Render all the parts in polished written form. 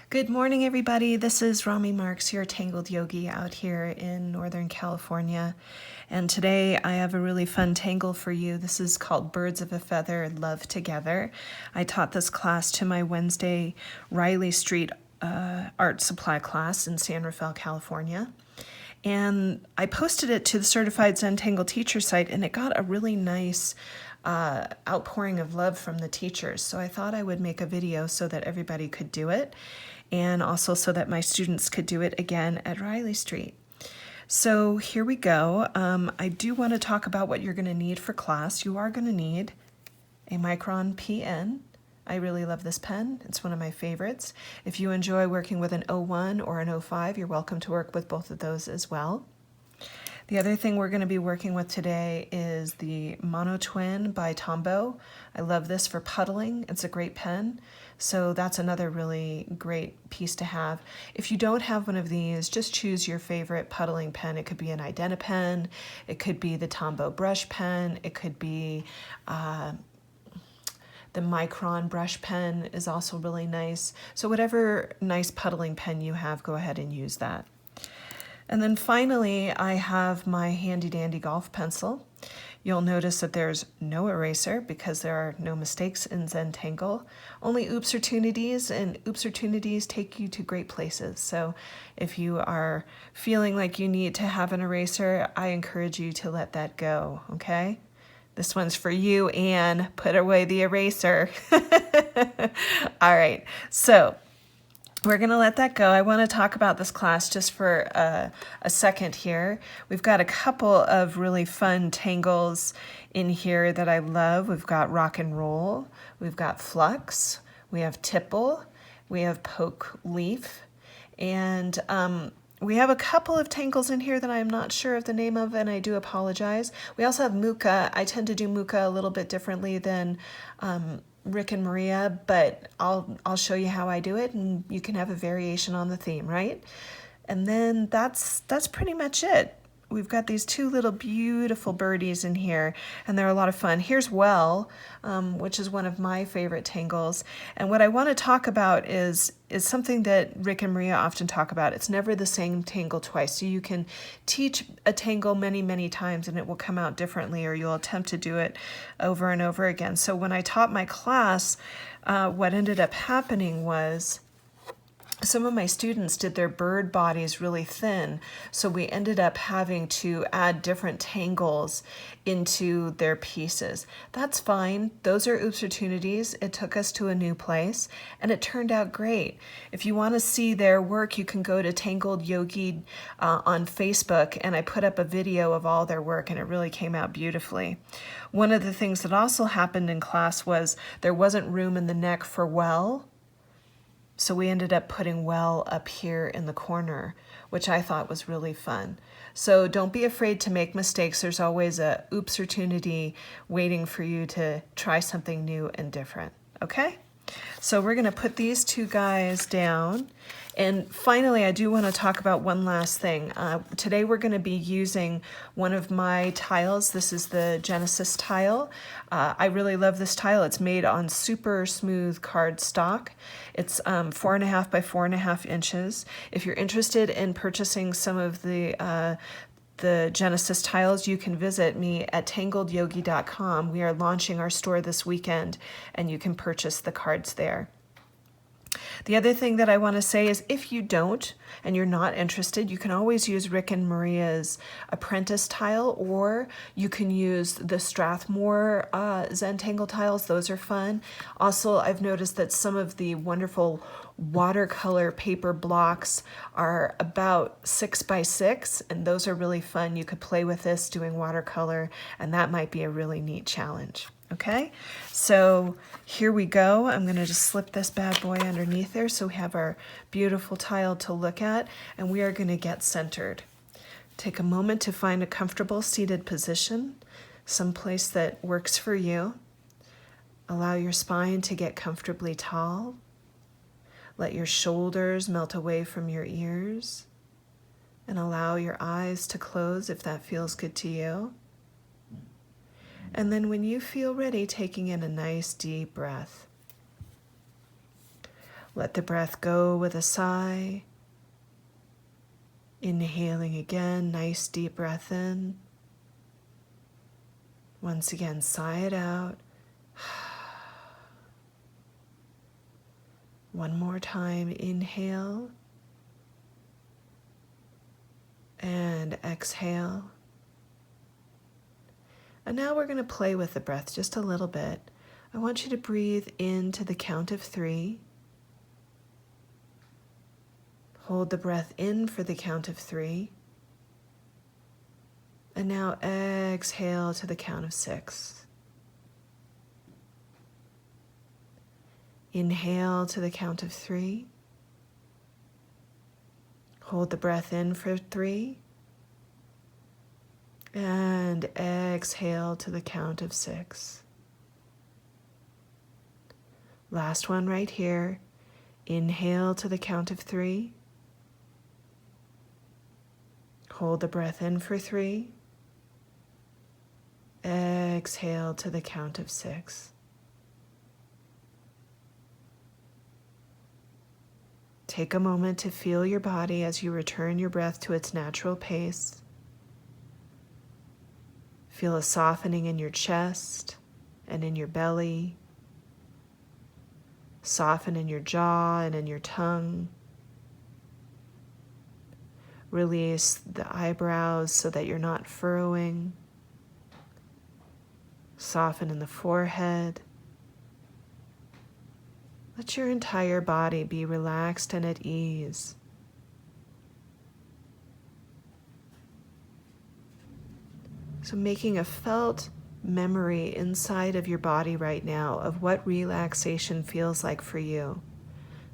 Good morning, everybody. This is Rami Marks, your Tangled Yogi out here in Northern California. And today I have a really fun tangle for you. This is called Birds of a Feather Love Together. I taught this class to my Wednesday Riley Street art supply class in San Rafael, California. And I posted it to the Certified Zentangle teacher site, and it got a really nice outpouring of love from the teachers. So I thought I would make a video so that everybody could do it, and also so that my students could do it again at Riley Street. So here we go. I do want to talk about what you're going to need for class. You are going to need a Micron PN. I really love this pen. It's one of my favorites. If you enjoy working with an 01 or an 05, you're welcome to work with both of those as well. The other thing we're going to be working with today is the Mono Twin by Tombow. I love this for puddling. It's a great pen. So that's another really great piece to have. If you don't have one of these, just choose your favorite puddling pen. It could be an Identa pen. It could be the Tombow brush pen. It could be the Micron brush pen is also really nice. So whatever nice puddling pen you have, go ahead and use that. And then finally, I have my handy dandy golf pencil. You'll notice that there's no eraser because there are no mistakes in Zentangle, only oopportunities, and oopportunities take you to great places. So if you are feeling like you need to have an eraser, I encourage you to let that go, okay? This one's for you, Anne. Put away the eraser. All right, so we're going to let that go. I want to talk about this class just for a second here. We've got a couple of really fun tangles in here that I love. We've got rock and roll, we've got flux, we have tipple, we have poke leaf, and we have a couple of tangles in here that I'm not sure of the name of, and I do apologize. We also have Mukha. I tend to do Mukha a little bit differently than Rick and Maria, but I'll show you how I do it, and you can have a variation on the theme, right? And then that's pretty much it. We've got these two little beautiful birdies in here, and they're a lot of fun. Here's Well, which is one of my favorite tangles. And what I want to talk about is something that Rick and Maria often talk about. It's never the same tangle twice. So you can teach a tangle many, many times, and it will come out differently, or you'll attempt to do it over and over again. So when I taught my class, what ended up happening was some of my students did their bird bodies really thin, so we ended up having to add different tangles into their pieces. That's fine. Those are opportunities. It took us to a new place, and it turned out great. If you want to see their work, you can go to Tangled Yogi on Facebook, and I put up a video of all their work, and it really came out beautifully. One of the things that also happened in class was there wasn't room in the neck for Well, so we ended up putting Well up here in the corner, which I thought was really fun. So don't be afraid to make mistakes. There's always a opportunity waiting for you to try something new and different, okay? So we're gonna put these two guys down. And finally, I do want to talk about one last thing. Today we're going to be using one of my tiles. This is the Genisis Tile. I really love this tile. It's made on super smooth cardstock. It's 4.5 by 4.5 inches. If you're interested in purchasing some of the Genisis tiles, you can visit me at tangledyogi.com. We are launching our store this weekend, and you can purchase the cards there. The other thing that I want to say is if you don't and you're not interested, you can always use Rick and Maria's apprentice tile, or you can use the Strathmore Zentangle tiles. Those are fun. Also, I've noticed that some of the wonderful watercolor paper blocks are about 6 by 6, and those are really fun. You could play with this doing watercolor, and that might be a really neat challenge. Okay, so here we go. I'm going to just slip this bad boy underneath there so we have our beautiful tile to look at, and we are going to get centered. Take a moment to find a comfortable seated position, someplace that works for you. Allow your spine to get comfortably tall. Let your shoulders melt away from your ears, and allow your eyes to close if that feels good to you. And then when you feel ready, taking in a nice deep breath. Let the breath go with a sigh. Inhaling again, nice deep breath in. Once again, sigh it out. One more time, inhale. And exhale. And now we're going to play with the breath just a little bit. I want you to breathe into the count of 3. Hold the breath in for the count of 3. And now exhale to the count of 6. Inhale to the count of 3. Hold the breath in for 3. And exhale to the count of 6. Last one right here. Inhale to the count of 3. Hold the breath in for 3. Exhale to the count of 6. Take a moment to feel your body as you return your breath to its natural pace. Feel a softening in your chest and in your belly. Soften in your jaw and in your tongue. Release the eyebrows so that you're not furrowing. Soften in the forehead. Let your entire body be relaxed and at ease. So making a felt memory inside of your body right now of what relaxation feels like for you.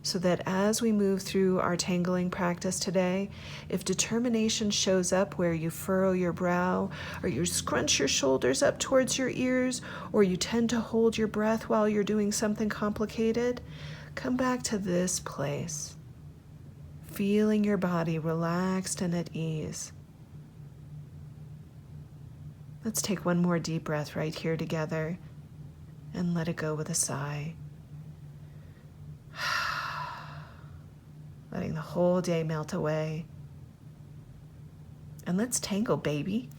So that as we move through our tangling practice today, if determination shows up where you furrow your brow, or you scrunch your shoulders up towards your ears, or you tend to hold your breath while you're doing something complicated, come back to this place, feeling your body relaxed and at ease. Let's take one more deep breath right here together and let it go with a sigh. Letting the whole day melt away. And let's tangle, baby.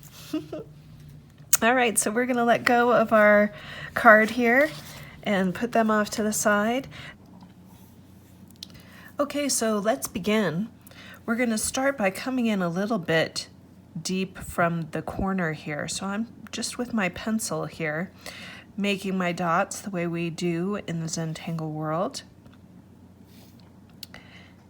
All right, so we're going to let go of our card here and put them off to the side. Okay, so let's begin. We're going to start by coming in a little bit deep from the corner here. So I'm just with my pencil here, making my dots the way we do in the Zentangle world.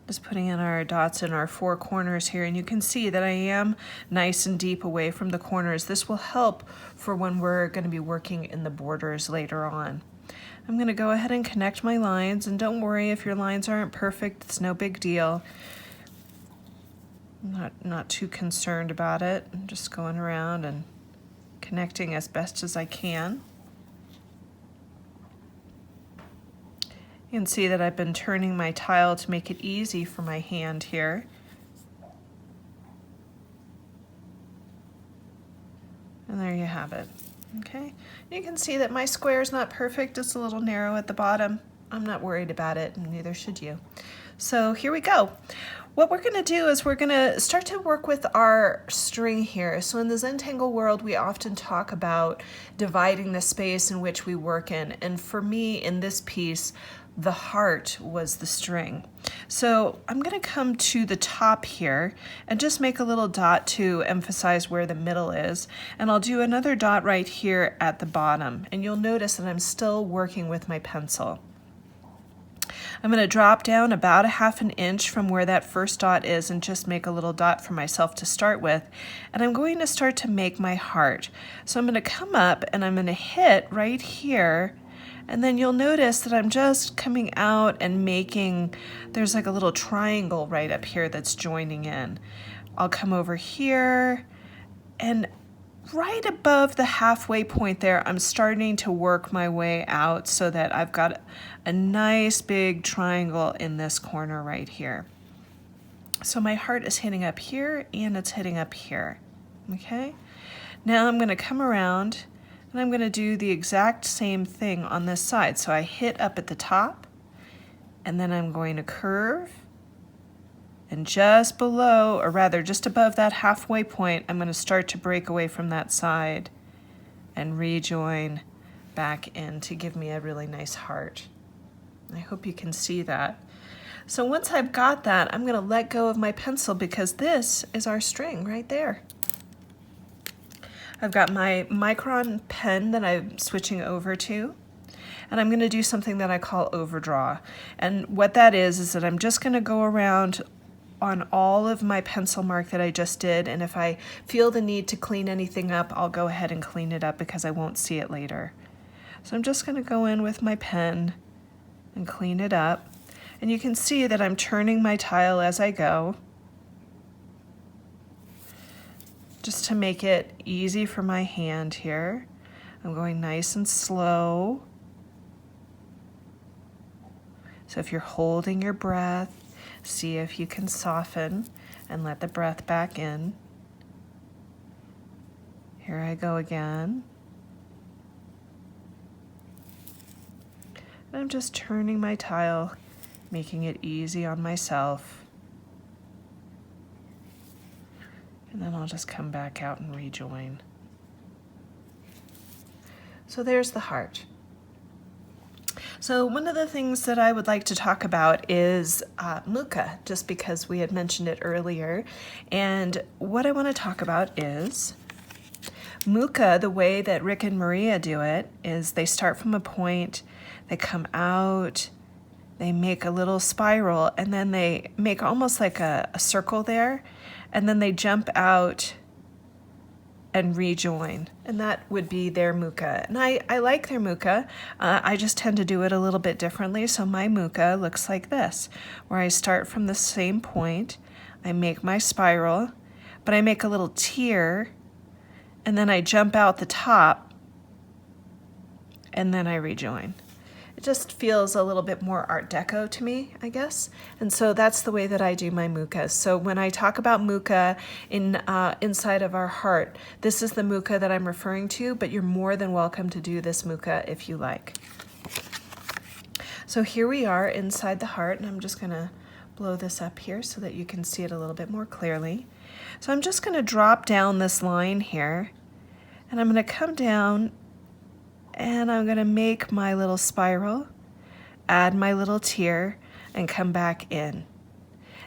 Just putting in our dots in our 4 corners here, and you can see that I am nice and deep away from the corners. This will help for when we're going to be working in the borders later on. I'm going to go ahead and connect my lines, and don't worry if your lines aren't perfect, it's no big deal. I'm not too concerned about it. I'm just going around and connecting as best as I can. You can see that I've been turning my tile to make it easy for my hand here. And there you have it. Okay, you can see that my square is not perfect. It's a little narrow at the bottom. I'm not worried about it, and neither should you. So here we go. What we're going to do is we're going to start to work with our string here. So in the Zentangle world, we often talk about dividing the space in which we work in. And for me, in this piece, the heart was the string. So I'm going to come to the top here and just make a little dot to emphasize where the middle is. And I'll do another dot right here at the bottom. And you'll notice that I'm still working with my pencil. I'm going to drop down about 1/2 inch from where that first dot is and just make a little dot for myself to start with. And I'm going to start to make my heart. So I'm going to come up and I'm going to hit right here. And then you'll notice that I'm just coming out and making, there's like a little triangle right up here that's joining in. I'll come over here, and right above the halfway point there, I'm starting to work my way out so that I've got a nice big triangle in this corner right here. So my heart is hitting up here and it's hitting up here. Okay, now I'm going to come around and I'm going to do the exact same thing on this side. So I hit up at the top and then I'm going to curve, and just below, or rather just above that halfway point, I'm going to start to break away from that side and rejoin back in to give me a really nice heart. I hope you can see that. So once I've got that, I'm going to let go of my pencil because this is our string right there. I've got my micron pen that I'm switching over to, and I'm going to do something that I call overdraw. And what that is that I'm just going to go around on all of my pencil mark that I just did, and if I feel the need to clean anything up, I'll go ahead and clean it up because I won't see it later. So I'm just going to go in with my pen and clean it up. And you can see that I'm turning my tile as I go, just to make it easy for my hand here. I'm going nice and slow. So if you're holding your breath, see if you can soften and let the breath back in. Here I go again. And I'm just turning my tile, making it easy on myself. And then I'll just come back out and rejoin. So there's the heart. So one of the things that I would like to talk about is Mukha, just because we had mentioned it earlier. And what I want to talk about is Mukha. The way that Rick and Maria do it is they start from a point, they come out, they make a little spiral, and then they make almost like a circle there, and then they jump out and rejoin, and that would be their Mukha. And I like their Mukha. I just tend to do it a little bit differently. So my Mukha looks like this, where I start from the same point, I make my spiral, but I make a little tear, and then I jump out the top, and then I rejoin. It just feels a little bit more Art Deco to me, I guess. And so that's the way that I do my Mukhas. So when I talk about Mukha inside of our heart, this is the Mukha that I'm referring to, but you're more than welcome to do this Mukha if you like. So here we are inside the heart, and I'm just gonna blow this up here so that you can see it a little bit more clearly. So I'm just gonna drop down this line here, and I'm gonna come down, and I'm going to make my little spiral, add my little tear, and come back in.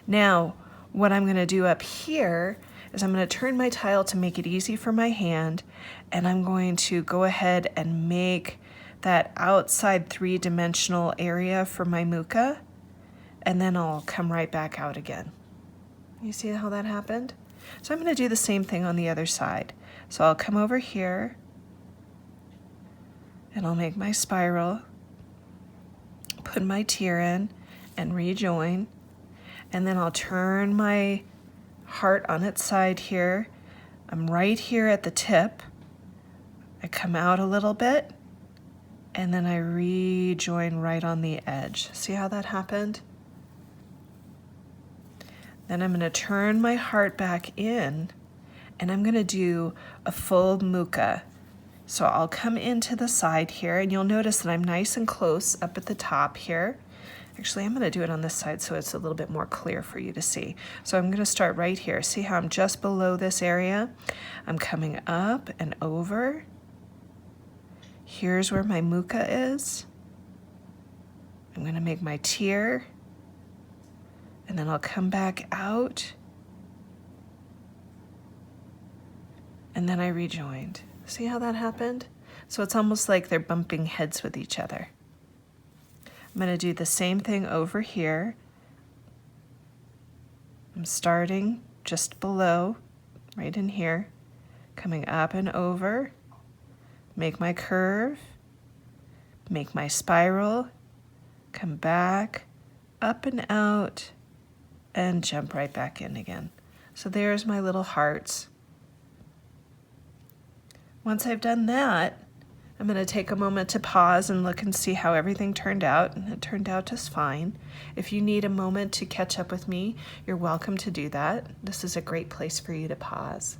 Now, what I'm going to do up here is I'm going to turn my tile to make it easy for my hand, and I'm going to go ahead and make that outside three-dimensional area for my Mukha, and then I'll come right back out again. You see how that happened? So I'm going to do the same thing on the other side. So I'll come over here, and I'll make my spiral, put my tear in, and rejoin. And then I'll turn my heart on its side here. I'm right here at the tip. I come out a little bit, and then I rejoin right on the edge. See how that happened? Then I'm going to turn my heart back in, and I'm going to do a full Mukha. So I'll come into the side here, and you'll notice that I'm nice and close up at the top here. Actually, I'm going to do it on this side so it's a little bit more clear for you to see. So I'm going to start right here. See how I'm just below this area? I'm coming up and over. Here's where my Mukha is. I'm going to make my tear, and then I'll come back out, and then I rejoined. See how that happened? So it's almost like they're bumping heads with each other. I'm going to do the same thing over here. I'm starting just below, right in here, coming up and over, make my curve, make my spiral, come back, up and out, and jump right back in again. So there's my little hearts. Once I've done that, I'm going to take a moment to pause and look and see how everything turned out, and it turned out just fine. If you need a moment to catch up with me, you're welcome to do that. This is a great place for you to pause.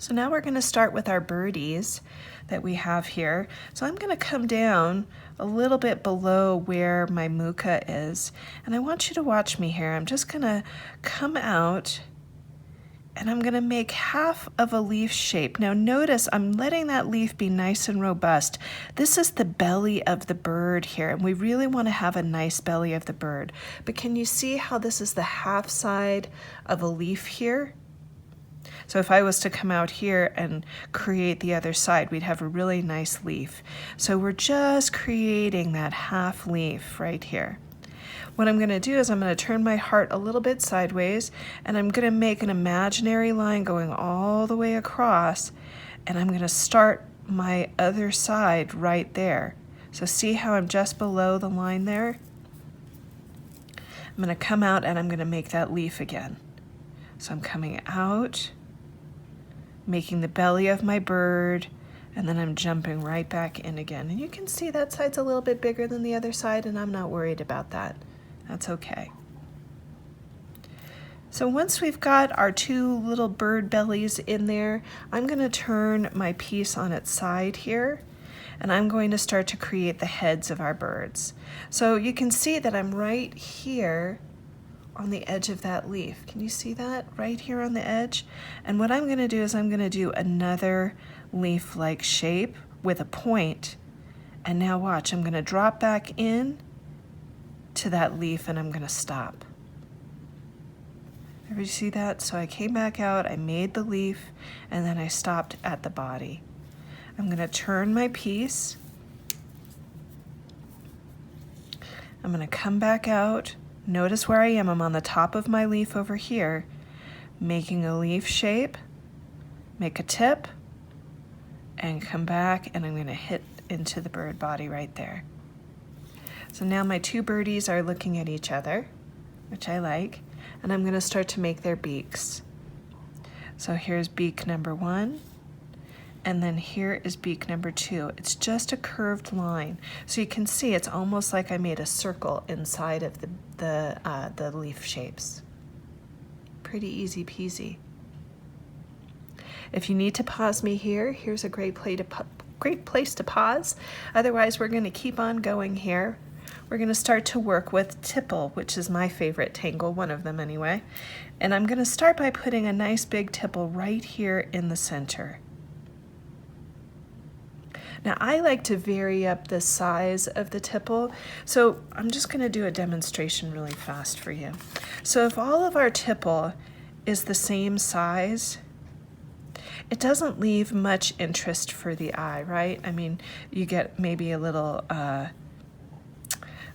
So now we're going to start with our birdies that we have here. So I'm going to come down a little bit below where my Mukha is, and I want you to watch me here. I'm just going to come out and I'm going to make half of a leaf shape. Now notice I'm letting that leaf be nice and robust. This is the belly of the bird here, and we really want to have a nice belly of the bird. But can you see how this is the half side of a leaf here? So if I was to come out here and create the other side, we'd have a really nice leaf. So we're just creating that half leaf right here. What I'm going to do is I'm going to turn my heart a little bit sideways, and I'm going to make an imaginary line going all the way across, and I'm going to start my other side right there. So see how I'm just below the line there? I'm going to come out and I'm going to make that leaf again. So I'm coming out, making the belly of my bird, and then I'm jumping right back in again. And you can see that side's a little bit bigger than the other side, and I'm not worried about that. That's okay. So once we've got our two little bird bellies in there, I'm going to turn my piece on its side here, and I'm going to start to create the heads of our birds. So you can see that I'm right here on the edge of that leaf. Can you see that right here on the edge? And what I'm going to do is I'm going to do another leaf-like shape with a point. And now watch, I'm going to drop back in to that leaf and I'm going to stop. Everybody see that? So I came back out, I made the leaf, and then I stopped at the body. I'm going to turn my piece. I'm going to come back out. Notice where I am. I'm on the top of my leaf over here, making a leaf shape, make a tip, and come back, and I'm going to hit into the bird body right there. So now my two birdies are looking at each other, which I like, and I'm going to start to make their beaks. So here's beak number 1, and then here is beak number 2. It's just a curved line. So you can see it's almost like I made a circle inside of the leaf shapes. Pretty easy peasy. If you need to pause me here, here's a great place to pause. Otherwise, we're going to keep on going here. We're going to start to work with tipple, which is my favorite tangle, one of them anyway. And I'm going to start by putting a nice big tipple right here in the center. Now I like to vary up the size of the tipple, so I'm just going to do a demonstration really fast for you. So if all of our tipple is the same size, it doesn't leave much interest for the eye, right? I mean, you get maybe a little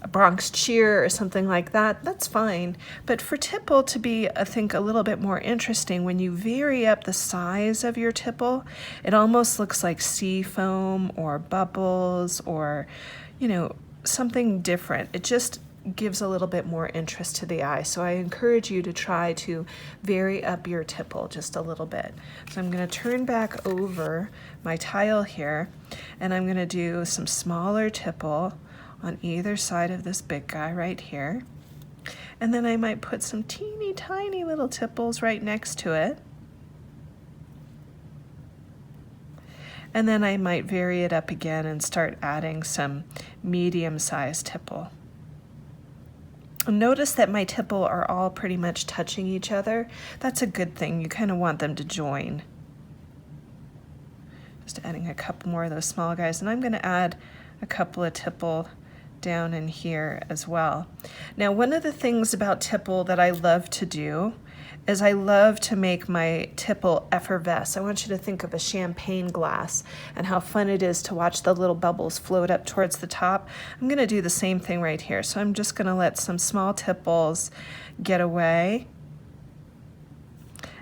a Bronx cheer or something like that, that's fine. But for tipple to be, I think, a little bit more interesting, when you vary up the size of your tipple, it almost looks like sea foam or bubbles or, you know, something different. It just gives a little bit more interest to the eye. So I encourage you to try to vary up your tipple just a little bit. So I'm going to turn back over my tile here, and I'm going to do some smaller tipple on either side of this big guy right here. And then I might put some teeny tiny little tipples right next to it. And then I might vary it up again and start adding some medium-sized tipple. Notice that my tipple are all pretty much touching each other. That's a good thing. You kind of want them to join. Just adding a couple more of those small guys. And I'm going to add a couple of tipple down in here as well. Now, one of the things about tipple that I love to do is I love to make my tipple effervesce. I want you to think of a champagne glass and how fun it is to watch the little bubbles float up towards the top. I'm going to do the same thing right here. So I'm just going to let some small tipples get away.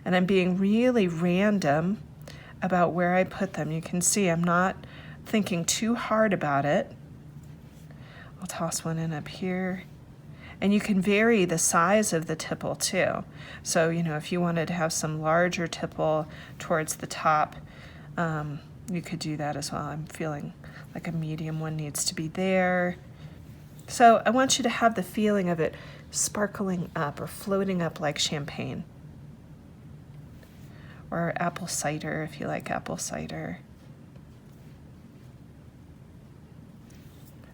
And I'm being really random about where I put them. You can see I'm not thinking too hard about it. I'll toss one in up here. And you can vary the size of the tipple too. So, you know, if you wanted to have some larger tipple towards the top, you could do that as well. I'm feeling like a medium one needs to be there. So I want you to have the feeling of it sparkling up or floating up like champagne. or apple cider if you like apple cider.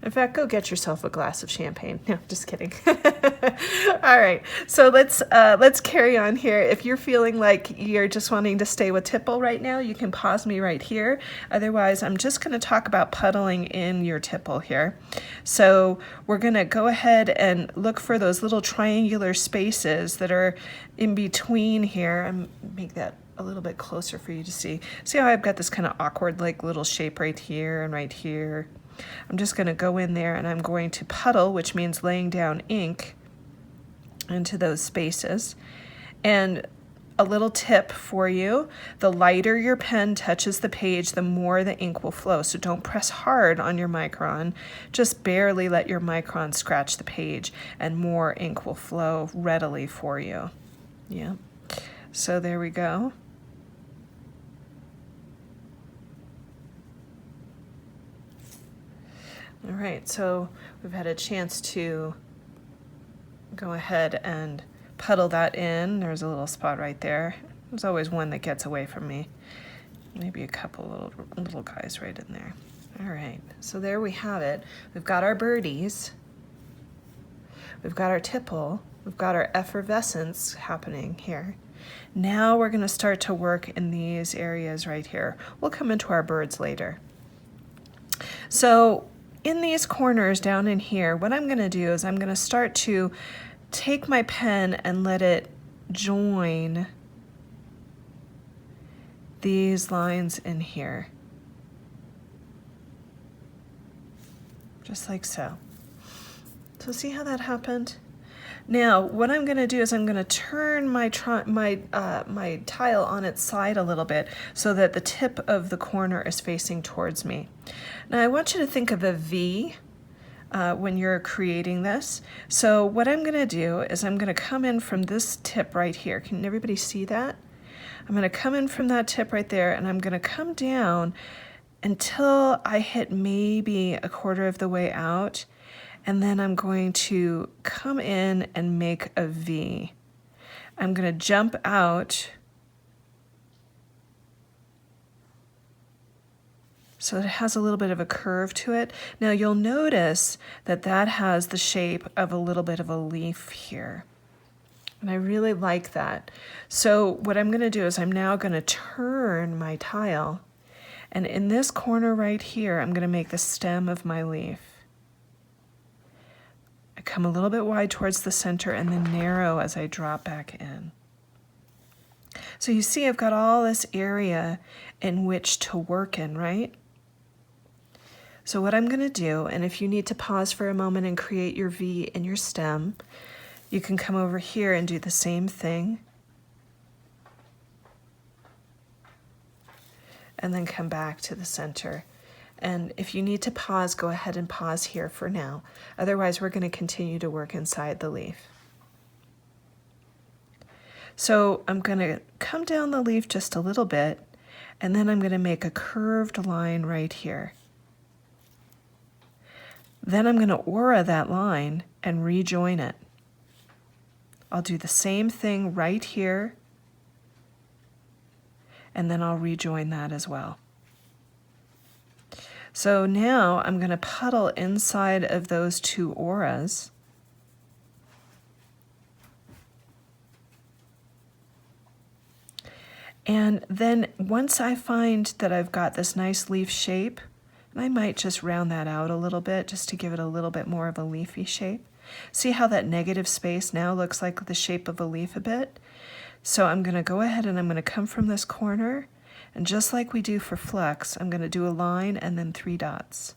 In fact, go get yourself a glass of champagne. No, just kidding. All right, so let's carry on here. If you're feeling like you're just wanting to stay with tipple right now, you can pause me right here. Otherwise, I'm just going to talk about puddling in your tipple here. So we're going to go ahead and look for those little triangular spaces that are in between here, and make that a little bit closer for you to see. See how I've got this kind of awkward like little shape right here and right here? I'm just going to go in there and I'm going to puddle, which means laying down ink into those spaces. And a little tip for you, the lighter your pen touches the page, the more the ink will flow. So don't press hard on your micron, just barely let your micron scratch the page and more ink will flow readily for you. Yeah, so there we go. All right, so we've had a chance to go ahead and puddle that in. There's a little spot right there. There's always one that gets away from me. Maybe a couple little guys right in there. All right, so there we have it. We've got our birdies. We've got our tipple. We've got our effervescence happening here. Now we're going to start to work in these areas right here. We'll come into our birds later. So in these corners down in here, what I'm going to do is I'm going to start to take my pen and let it join these lines in here. Just like so. So see how that happened? Now, what I'm going to do is I'm going to turn my tile on its side a little bit so that the tip of the corner is facing towards me. Now, I want you to think of a V when you're creating this. So what I'm going to do is I'm going to come in from this tip right here. Can everybody see that? I'm going to come in from that tip right there, and I'm going to come down until I hit maybe a quarter of the way out. And then I'm going to come in and make a V. I'm going to jump out so it has a little bit of a curve to it. Now you'll notice that that has the shape of a little bit of a leaf here. And I really like that. So what I'm going to do is I'm now going to turn my tile. And in this corner right here, I'm going to make the stem of my leaf. Come a little bit wide towards the center and then narrow as I drop back in. So you see I've got all this area in which to work in, right? So what I'm going to do, and if you need to pause for a moment and create your V in your stem, you can come over here and do the same thing. And then come back to the center. And if you need to pause, go ahead and pause here for now. Otherwise, we're going to continue to work inside the leaf. So I'm going to come down the leaf just a little bit, and then I'm going to make a curved line right here. Then I'm going to aura that line and rejoin it. I'll do the same thing right here, and then I'll rejoin that as well. So now I'm going to puddle inside of those two auras. And then once I find that I've got this nice leaf shape, and I might just round that out a little bit just to give it a little bit more of a leafy shape. See how that negative space now looks like the shape of a leaf a bit? So I'm going to go ahead and I'm going to come from this corner. And just like we do for flux, I'm going to do a line and then 3 dots.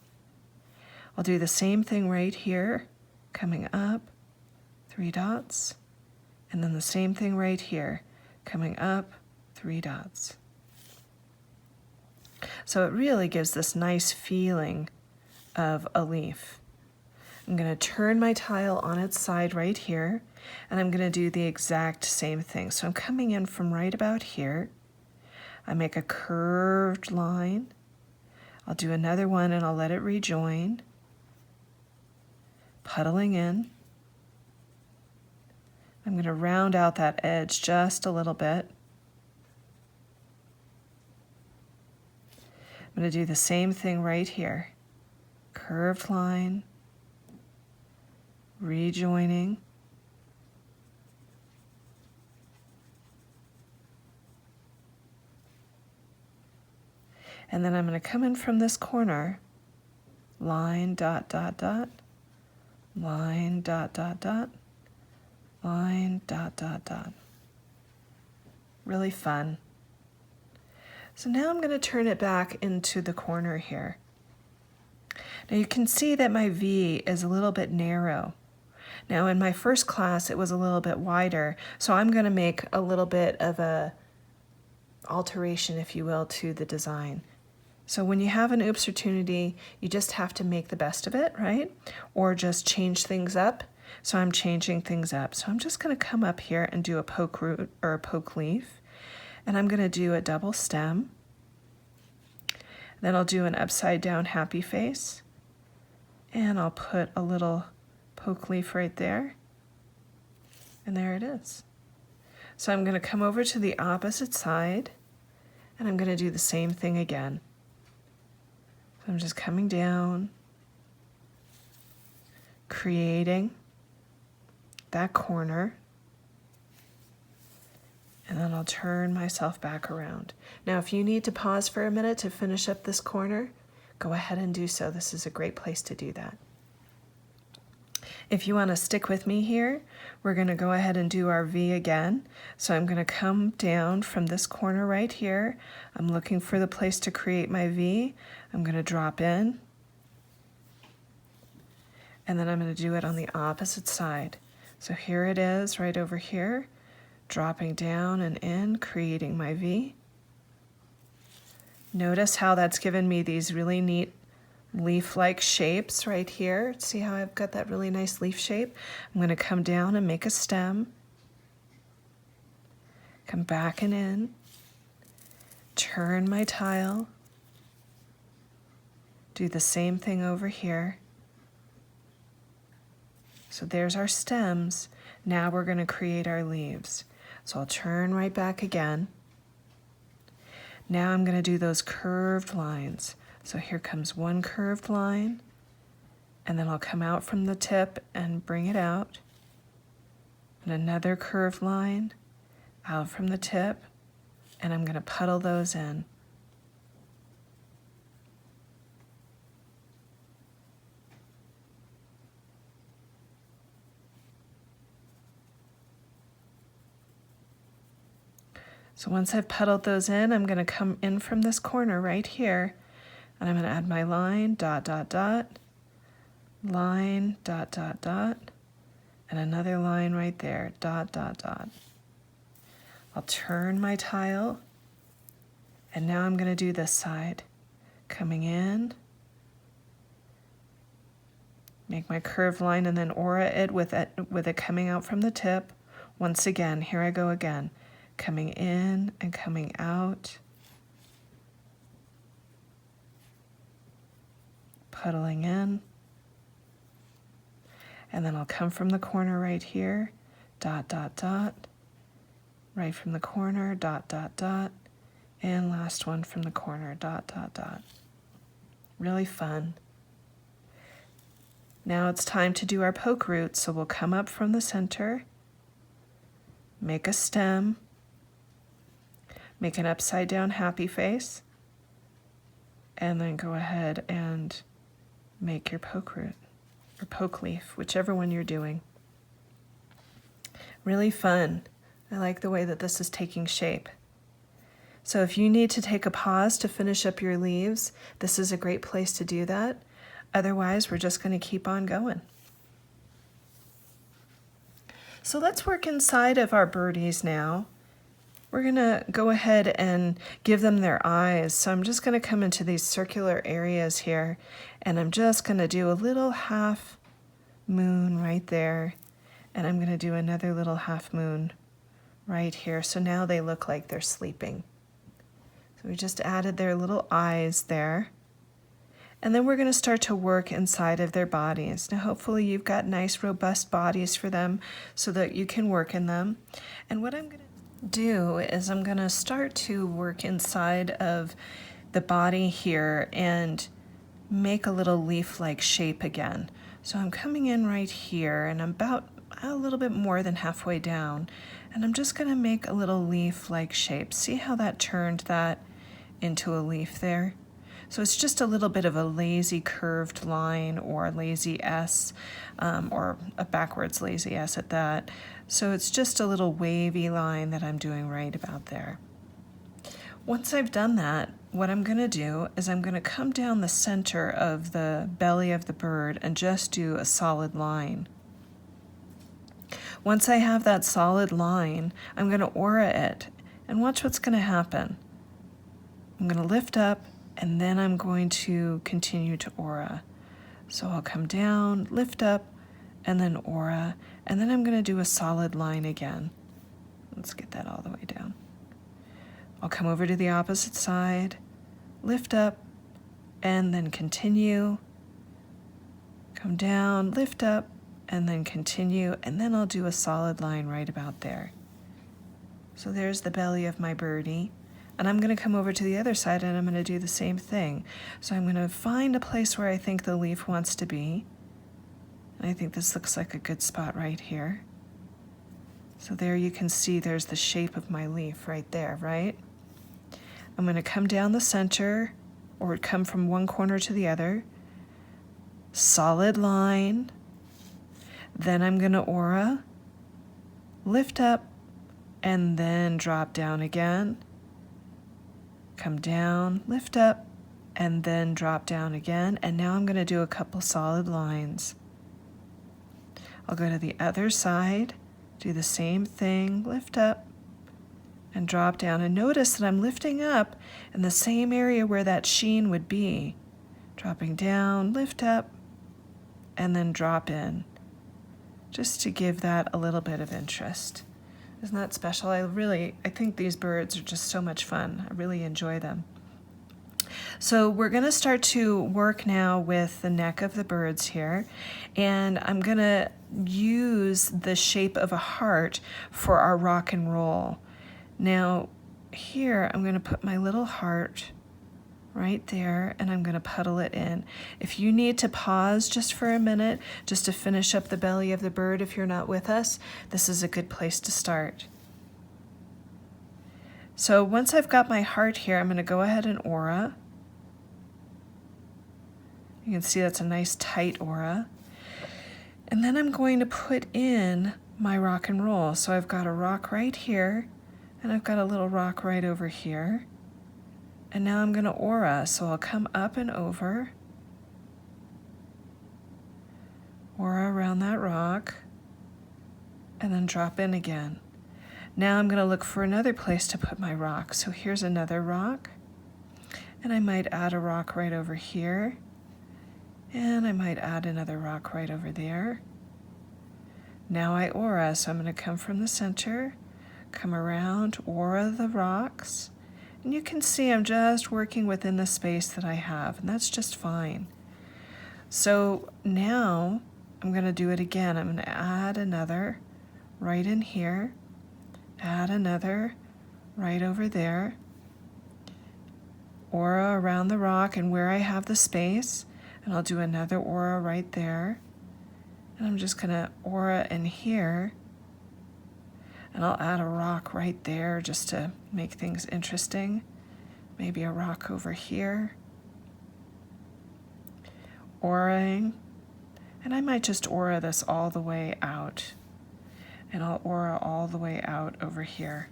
I'll do the same thing right here, coming up, 3 dots, and then the same thing right here, coming up, 3 dots. So it really gives this nice feeling of a leaf. I'm going to turn my tile on its side right here, and I'm going to do the exact same thing. So I'm coming in from right about here. I make a curved line. I'll do another one and I'll let it rejoin. Puddling in. I'm going to round out that edge just a little bit. I'm going to do the same thing right here. Curved line, rejoining, and then I'm going to come in from this corner, line, dot, dot, dot, line, dot, dot, dot, line, dot, dot, dot. Really fun. So now I'm going to turn it back into the corner here. Now you can see that my V is a little bit narrow. Now in my first class it was a little bit wider, so I'm going to make a little bit of a alteration, if you will, to the design. So when you have an opportunity, you just have to make the best of it, right? Or just change things up. So I'm changing things up. So I'm just going to come up here and do a poke root or a poke leaf. And I'm going to do a double stem. Then I'll do an upside down happy face. And I'll put a little poke leaf right there. And there it is. So I'm going to come over to the opposite side. And I'm going to do the same thing again. So I'm just coming down, creating that corner, and then I'll turn myself back around. Now, if you need to pause for a minute to finish up this corner, go ahead and do so. This is a great place to do that. If you want to stick with me here, we're going to go ahead and do our V again. So I'm going to come down from this corner right here. I'm looking for the place to create my V. I'm going to drop in. And then I'm going to do it on the opposite side. So here it is right over here, dropping down and in, creating my V. Notice how that's given me these really neat leaf-like shapes right here. See how I've got that really nice leaf shape? I'm going to come down and make a stem. Come back and in. Turn my tile. Do the same thing over here. So there's our stems. Now we're going to create our leaves. So I'll turn right back again. Now I'm going to do those curved lines. So here comes one curved line, and then I'll come out from the tip and bring it out. And another curved line out from the tip, and I'm going to puddle those in. So once I've puddled those in, I'm going to come in from this corner right here, and I'm going to add my line, dot, dot, dot, line, dot, dot, dot, and another line right there, dot, dot, dot. I'll turn my tile, and now I'm going to do this side. Coming in, make my curved line, and then aura it with it coming out from the tip. Once again, here I go again. Coming in and coming out, puddling in, and then I'll come from the corner right here, dot, dot, dot, right from the corner, dot, dot, dot, and last one from the corner, dot, dot, dot. Really fun. Now it's time to do our poke root, so we'll come up from the center, make a stem, make an upside down happy face, and then go ahead and make your poke root or poke leaf, whichever one you're doing. Really fun. I like the way that this is taking shape. So if you need to take a pause to finish up your leaves, this is a great place to do that. Otherwise, we're just going to keep on going. So let's work inside of our birdies now. We're going to go ahead and give them their eyes. So I'm just going to come into these circular areas here, and I'm just going to do a little half moon right there, and I'm going to do another little half moon right here. So now they look like they're sleeping. So we just added their little eyes there. And then we're going to start to work inside of their bodies. Now hopefully you've got nice robust bodies for them so that you can work in them. And what I'm going to do is I'm going to start to work inside of the body here and make a little leaf-like shape again. So I'm coming in right here, and I'm about a little bit more than halfway down, and I'm just going to make a little leaf-like shape. See how that turned that into a leaf there? So it's just a little bit of a lazy curved line, or a lazy S, or a backwards lazy S at that. So it's just a little wavy line that I'm doing right about there. Once I've done that, what I'm going to do is I'm going to come down the center of the belly of the bird and just do a solid line. Once I have that solid line, I'm going to aura it, and watch what's going to happen. I'm going to lift up, and then I'm going to continue to aura. So I'll come down, lift up, and then aura, and then I'm going to do a solid line again. Let's get that all the way down. I'll come over to the opposite side, lift up, and then continue. Come down, lift up, and then continue, and then I'll do a solid line right about there. So there's the belly of my birdie. And I'm going to come over to the other side, and I'm going to do the same thing. So I'm going to find a place where I think the leaf wants to be. And I think this looks like a good spot right here. So there you can see there's the shape of my leaf right there, right? I'm going to come down the center, or come from one corner to the other. Solid line. Then I'm going to aura, lift up, and then drop down again. Come down, lift up, and then drop down again. And now I'm going to do a couple solid lines. I'll go to the other side, do the same thing, lift up, and drop down. And notice that I'm lifting up in the same area where that sheen would be. Dropping down, lift up, and then drop in. Just to give that a little bit of interest. Isn't that special? I think these birds are just so much fun. I really enjoy them. So we're going to start to work now with the neck of the birds here. And I'm going to use the shape of a heart for our rock and roll. Now, here I'm going to put my little heart right there, and I'm going to puddle it in. If you need to pause just for a minute, just to finish up the belly of the bird if you're not with us, this is a good place to start. So once I've got my heart here, I'm going to go ahead and aura. You can see that's a nice tight aura. And then I'm going to put in my rock and roll. So I've got a rock right here, and I've got a little rock right over here. And now I'm going to aura, so I'll come up and over, aura around that rock, and then drop in again. Now I'm going to look for another place to put my rock. So here's another rock, and I might add a rock right over here, and I might add another rock right over there. Now I aura, so I'm going to come from the center, come around, aura the rocks. And you can see I'm just working within the space that I have, and that's just fine. So now I'm going to do it again. I'm going to add another right in here, add another right over there, aura around the rock and where I have the space, and I'll do another aura right there. And I'm just going to aura in here. And I'll add a rock right there just to make things interesting. Maybe a rock over here. Auraing. And I might just aura this all the way out. And I'll aura all the way out over here.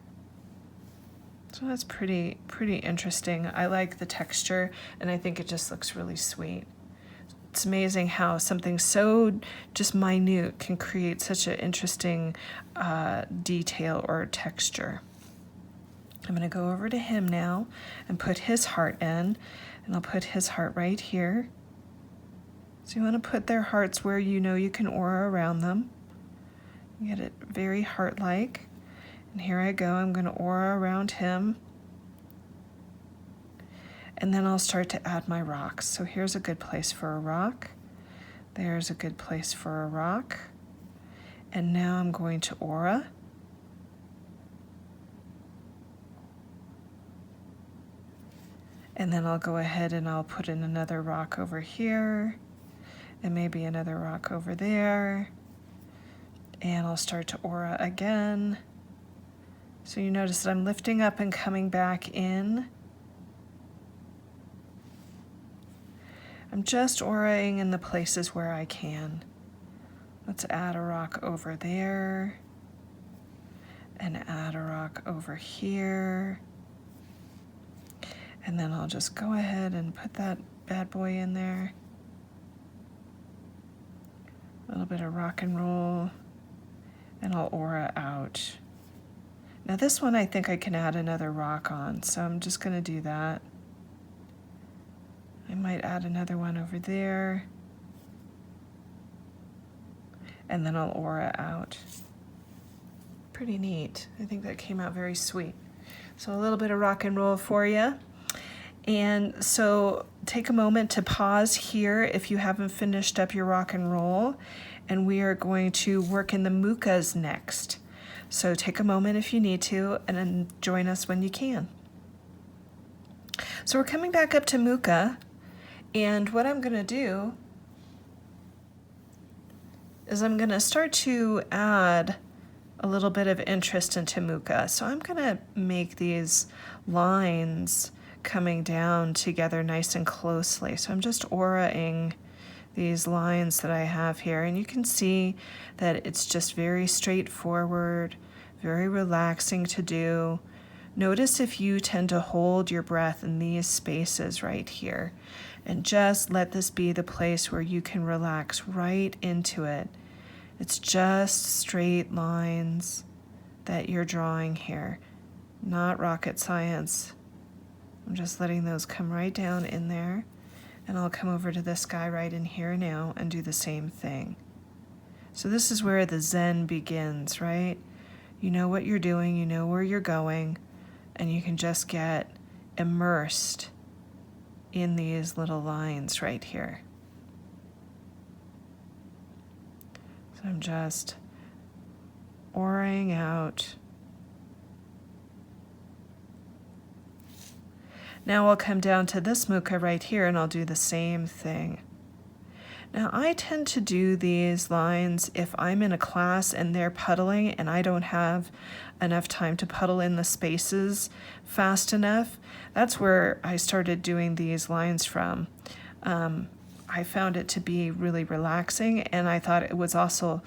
So that's pretty interesting. I like the texture, and I think it just looks really sweet. It's amazing how something so just minute can create such an interesting detail or texture. I'm going to go over to him now and put his heart in, and I'll put his heart right here. So you want to put their hearts where you know you can aura around them. Get it very heart-like. And here I go. I'm going to aura around him. And then I'll start to add my rocks. So here's a good place for a rock. There's a good place for a rock. And now I'm going to aura. And then I'll go ahead and I'll put in another rock over here, and maybe another rock over there. And I'll start to aura again. So you notice that I'm lifting up and coming back in. I'm just auraing in the places where I can. Let's add a rock over there, and add a rock over here. And then I'll just go ahead and put that bad boy in there. A little bit of rock and roll, and I'll aura out. Now this one I think I can add another rock on, so I'm just gonna do that. I might add another one over there, and then I'll aura out. Pretty neat. I think that came out very sweet. So a little bit of rock and roll for you. And so take a moment to pause here if you haven't finished up your rock and roll, and we are going to work in the Mukhas next. So take a moment if you need to, and then join us when you can. So we're coming back up to Mukha, and what I'm gonna do is I'm gonna start to add a little bit of interest into Mukha. So I'm gonna make these lines coming down together nice and closely. So I'm just auraing these lines that I have here, and you can see that it's just very straightforward, very relaxing to do. Notice if you tend to hold your breath in these spaces right here, and just let this be the place where you can relax right into it. It's just straight lines that you're drawing here, not rocket science. I'm just letting those come right down in there, and I'll come over to this guy right in here now and do the same thing. So this is where the Zen begins, right? You know what you're doing, you know where you're going, and you can just get immersed in these little lines right here. So I'm just auraing out. Now I'll come down to this Mukha right here, and I'll do the same thing. Now I tend to do these lines if I'm in a class and they're puddling and I don't have enough time to puddle in the spaces fast enough. That's where I started doing these lines from. I found it to be really relaxing, and I thought it was also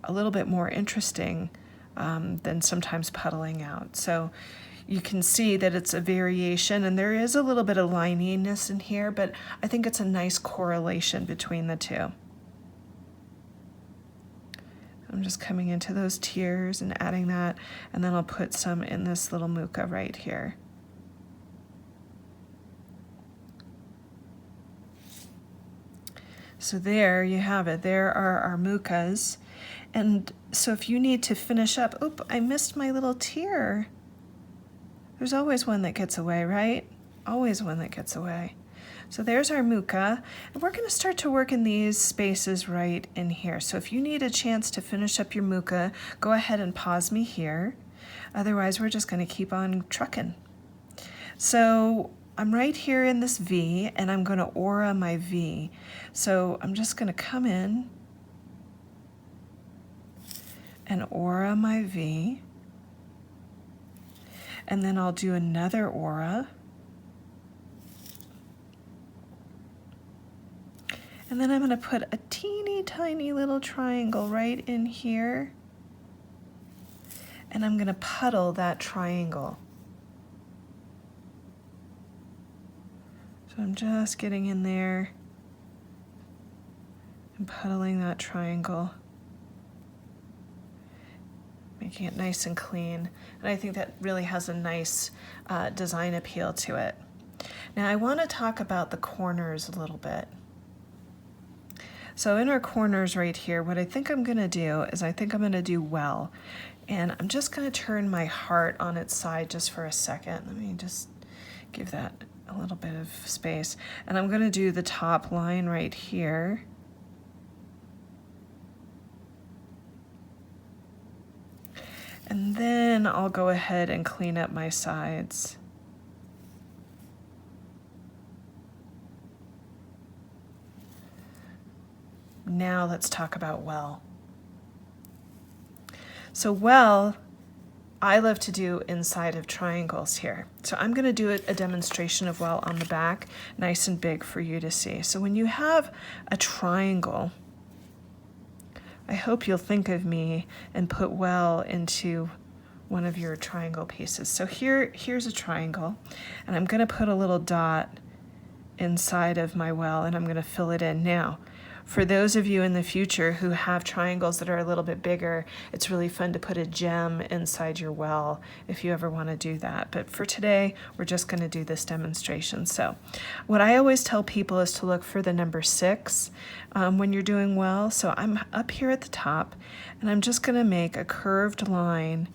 a little bit more interesting than sometimes puddling out. So you can see that it's a variation, and there is a little bit of lininess in here, but I think it's a nice correlation between the two. I'm just coming into those tiers and adding that, and then I'll put some in this little Mukha right here. So there you have it. There are our Mukhas. And so if you need to finish up, oop, I missed my little tier. There's always one that gets away, right? Always one that gets away. So there's our Mukha, and we're going to start to work in these spaces right in here. So if you need a chance to finish up your Mukha, go ahead and pause me here. Otherwise, we're just going to keep on trucking. So I'm right here in this V, and I'm going to aura my V. So I'm just going to come in and aura my V. And then I'll do another aura. And then I'm going to put a teeny tiny little triangle right in here. And I'm going to puddle that triangle. So I'm just getting in there and puddling that triangle, making it nice and clean. And I think that really has a nice design appeal to it. Now I want to talk about the corners a little bit. So in our corners right here, what I think I'm going to do is I think I'm going to do well. And I'm just going to turn my heart on its side just for a second. Let me just give that a little bit of space. And I'm going to do the top line right here. And then I'll go ahead and clean up my sides. Now let's talk about well. So well, I love to do inside of triangles here. So I'm going to do a demonstration of well on the back, nice and big for you to see. So when you have a triangle, I hope you'll think of me and put well into one of your triangle pieces. So here's a triangle, and I'm going to put a little dot inside of my well, and I'm going to fill it in. Now, for those of you in the future who have triangles that are a little bit bigger, it's really fun to put a gem inside your well if you ever want to do that. But for today, we're just going to do this demonstration. So what I always tell people is to look for the number 6 when you're doing well. So I'm up here at the top, and I'm just going to make a curved line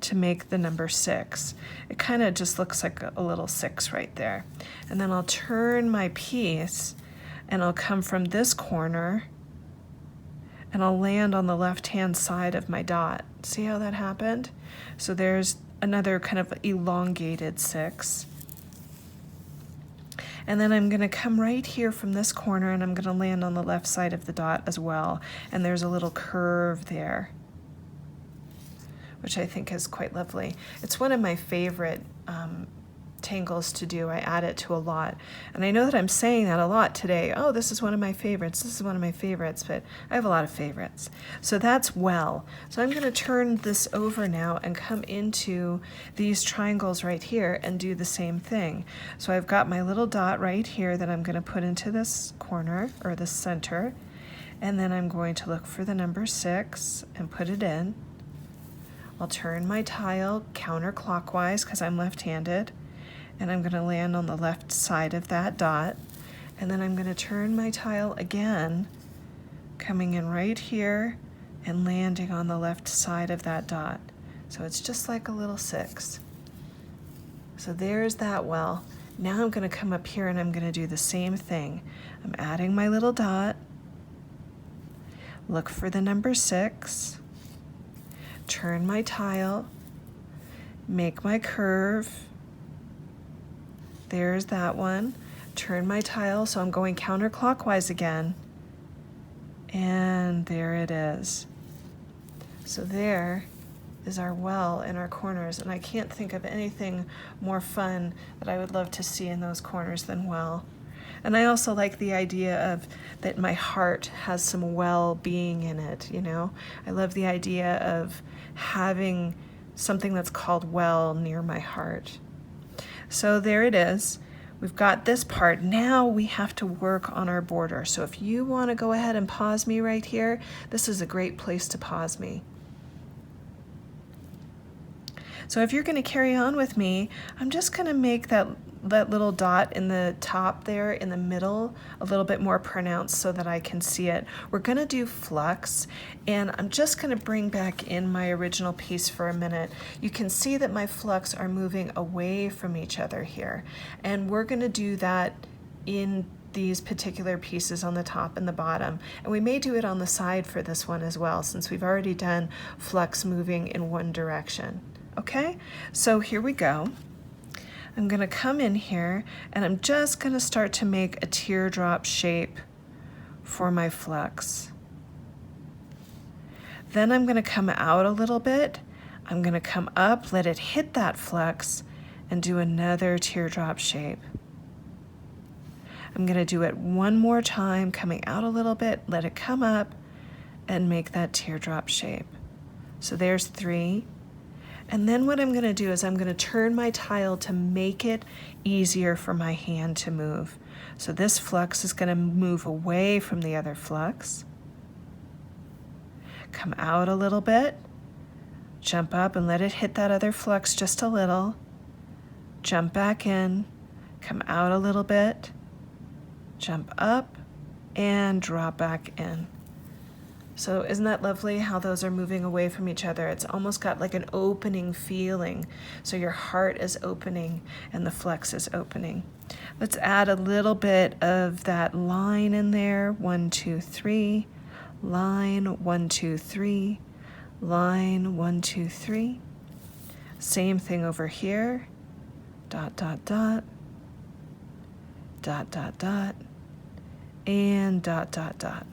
to make the number 6. It kind of just looks like a little 6 right there. And then I'll turn my piece, and I'll come from this corner, and I'll land on the left-hand side of my dot. See how that happened? So there's another kind of elongated 6. And then I'm going to come right here from this corner, and I'm going to land on the left side of the dot as well. And there's a little curve there, which I think is quite lovely. It's one of my favorite tangles to do. I add it to a lot. And I know that I'm saying that a lot today. Oh, this is one of my favorites. This is one of my favorites, but I have a lot of favorites. So that's well. So I'm going to turn this over now and come into these triangles right here and do the same thing. So I've got my little dot right here that I'm going to put into this corner or the center. And then I'm going to look for the number 6 and put it in. I'll turn my tile counterclockwise because I'm left-handed, and I'm going to land on the left side of that dot. And then I'm going to turn my tile again, coming in right here and landing on the left side of that dot. So it's just like a little 6. So there's that well. Now I'm going to come up here and I'm going to do the same thing. I'm adding my little dot, look for the number 6, turn my tile, make my curve. There's that one. Turn my tile, so I'm going counterclockwise again. And there it is. So there is our well in our corners, and I can't think of anything more fun that I would love to see in those corners than well. And I also like the idea of that my heart has some well-being in it, you know? I love the idea of having something that's called well near my heart. So there it is. We've got this part. Now we have to work on our border. So if you want to go ahead and pause me right here, this is a great place to pause me. So if you're going to carry on with me, I'm just going to make that little dot in the top there in the middle a little bit more pronounced so that I can see it. We're going to do flux, and I'm just going to bring back in my original piece for a minute. You can see that my flux are moving away from each other here, and we're going to do that in these particular pieces on the top and the bottom, and we may do it on the side for this one as well, since we've already done flux moving in one direction. Okay, so here we go. I'm going to come in here, and I'm just going to start to make a teardrop shape for my flux. Then I'm going to come out a little bit. I'm going to come up, let it hit that flux, and do another teardrop shape. I'm going to do it one more time, coming out a little bit, let it come up, and make that teardrop shape. So there's 3. And then what I'm going to do is I'm going to turn my tile to make it easier for my hand to move. So this flux is going to move away from the other flux. Come out a little bit. Jump up and let it hit that other flux just a little. Jump back in. Come out a little bit. Jump up and drop back in. So isn't that lovely how those are moving away from each other? It's almost got like an opening feeling. So your heart is opening and the flux is opening. Let's add a little bit of that line in there. 1, 2, 3. Line, 1, 2, 3. Line, 1, 2, 3. Same thing over here. Dot, dot, dot. Dot, dot, dot. And dot, dot, dot.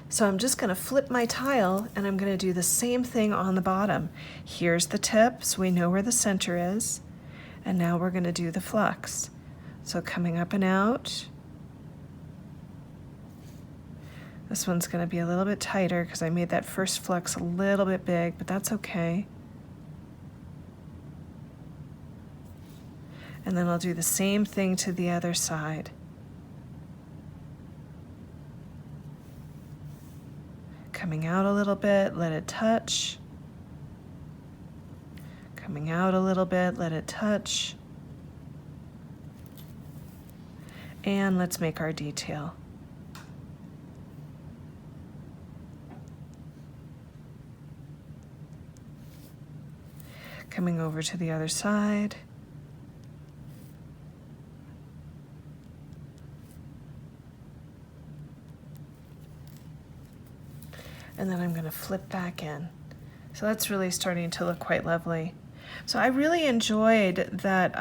So I'm just going to flip my tile and I'm going to do the same thing on the bottom. Here's the tip, so we know where the center is. And now we're going to do the flux. So coming up and out. This one's going to be a little bit tighter because I made that first flux a little bit big, but that's okay. And then I'll do the same thing to the other side. Coming out a little bit, let it touch. Coming out a little bit, let it touch. And let's make our detail. Coming over to the other side. And then I'm going to flip back in. So that's really starting to look quite lovely. So I really enjoyed that,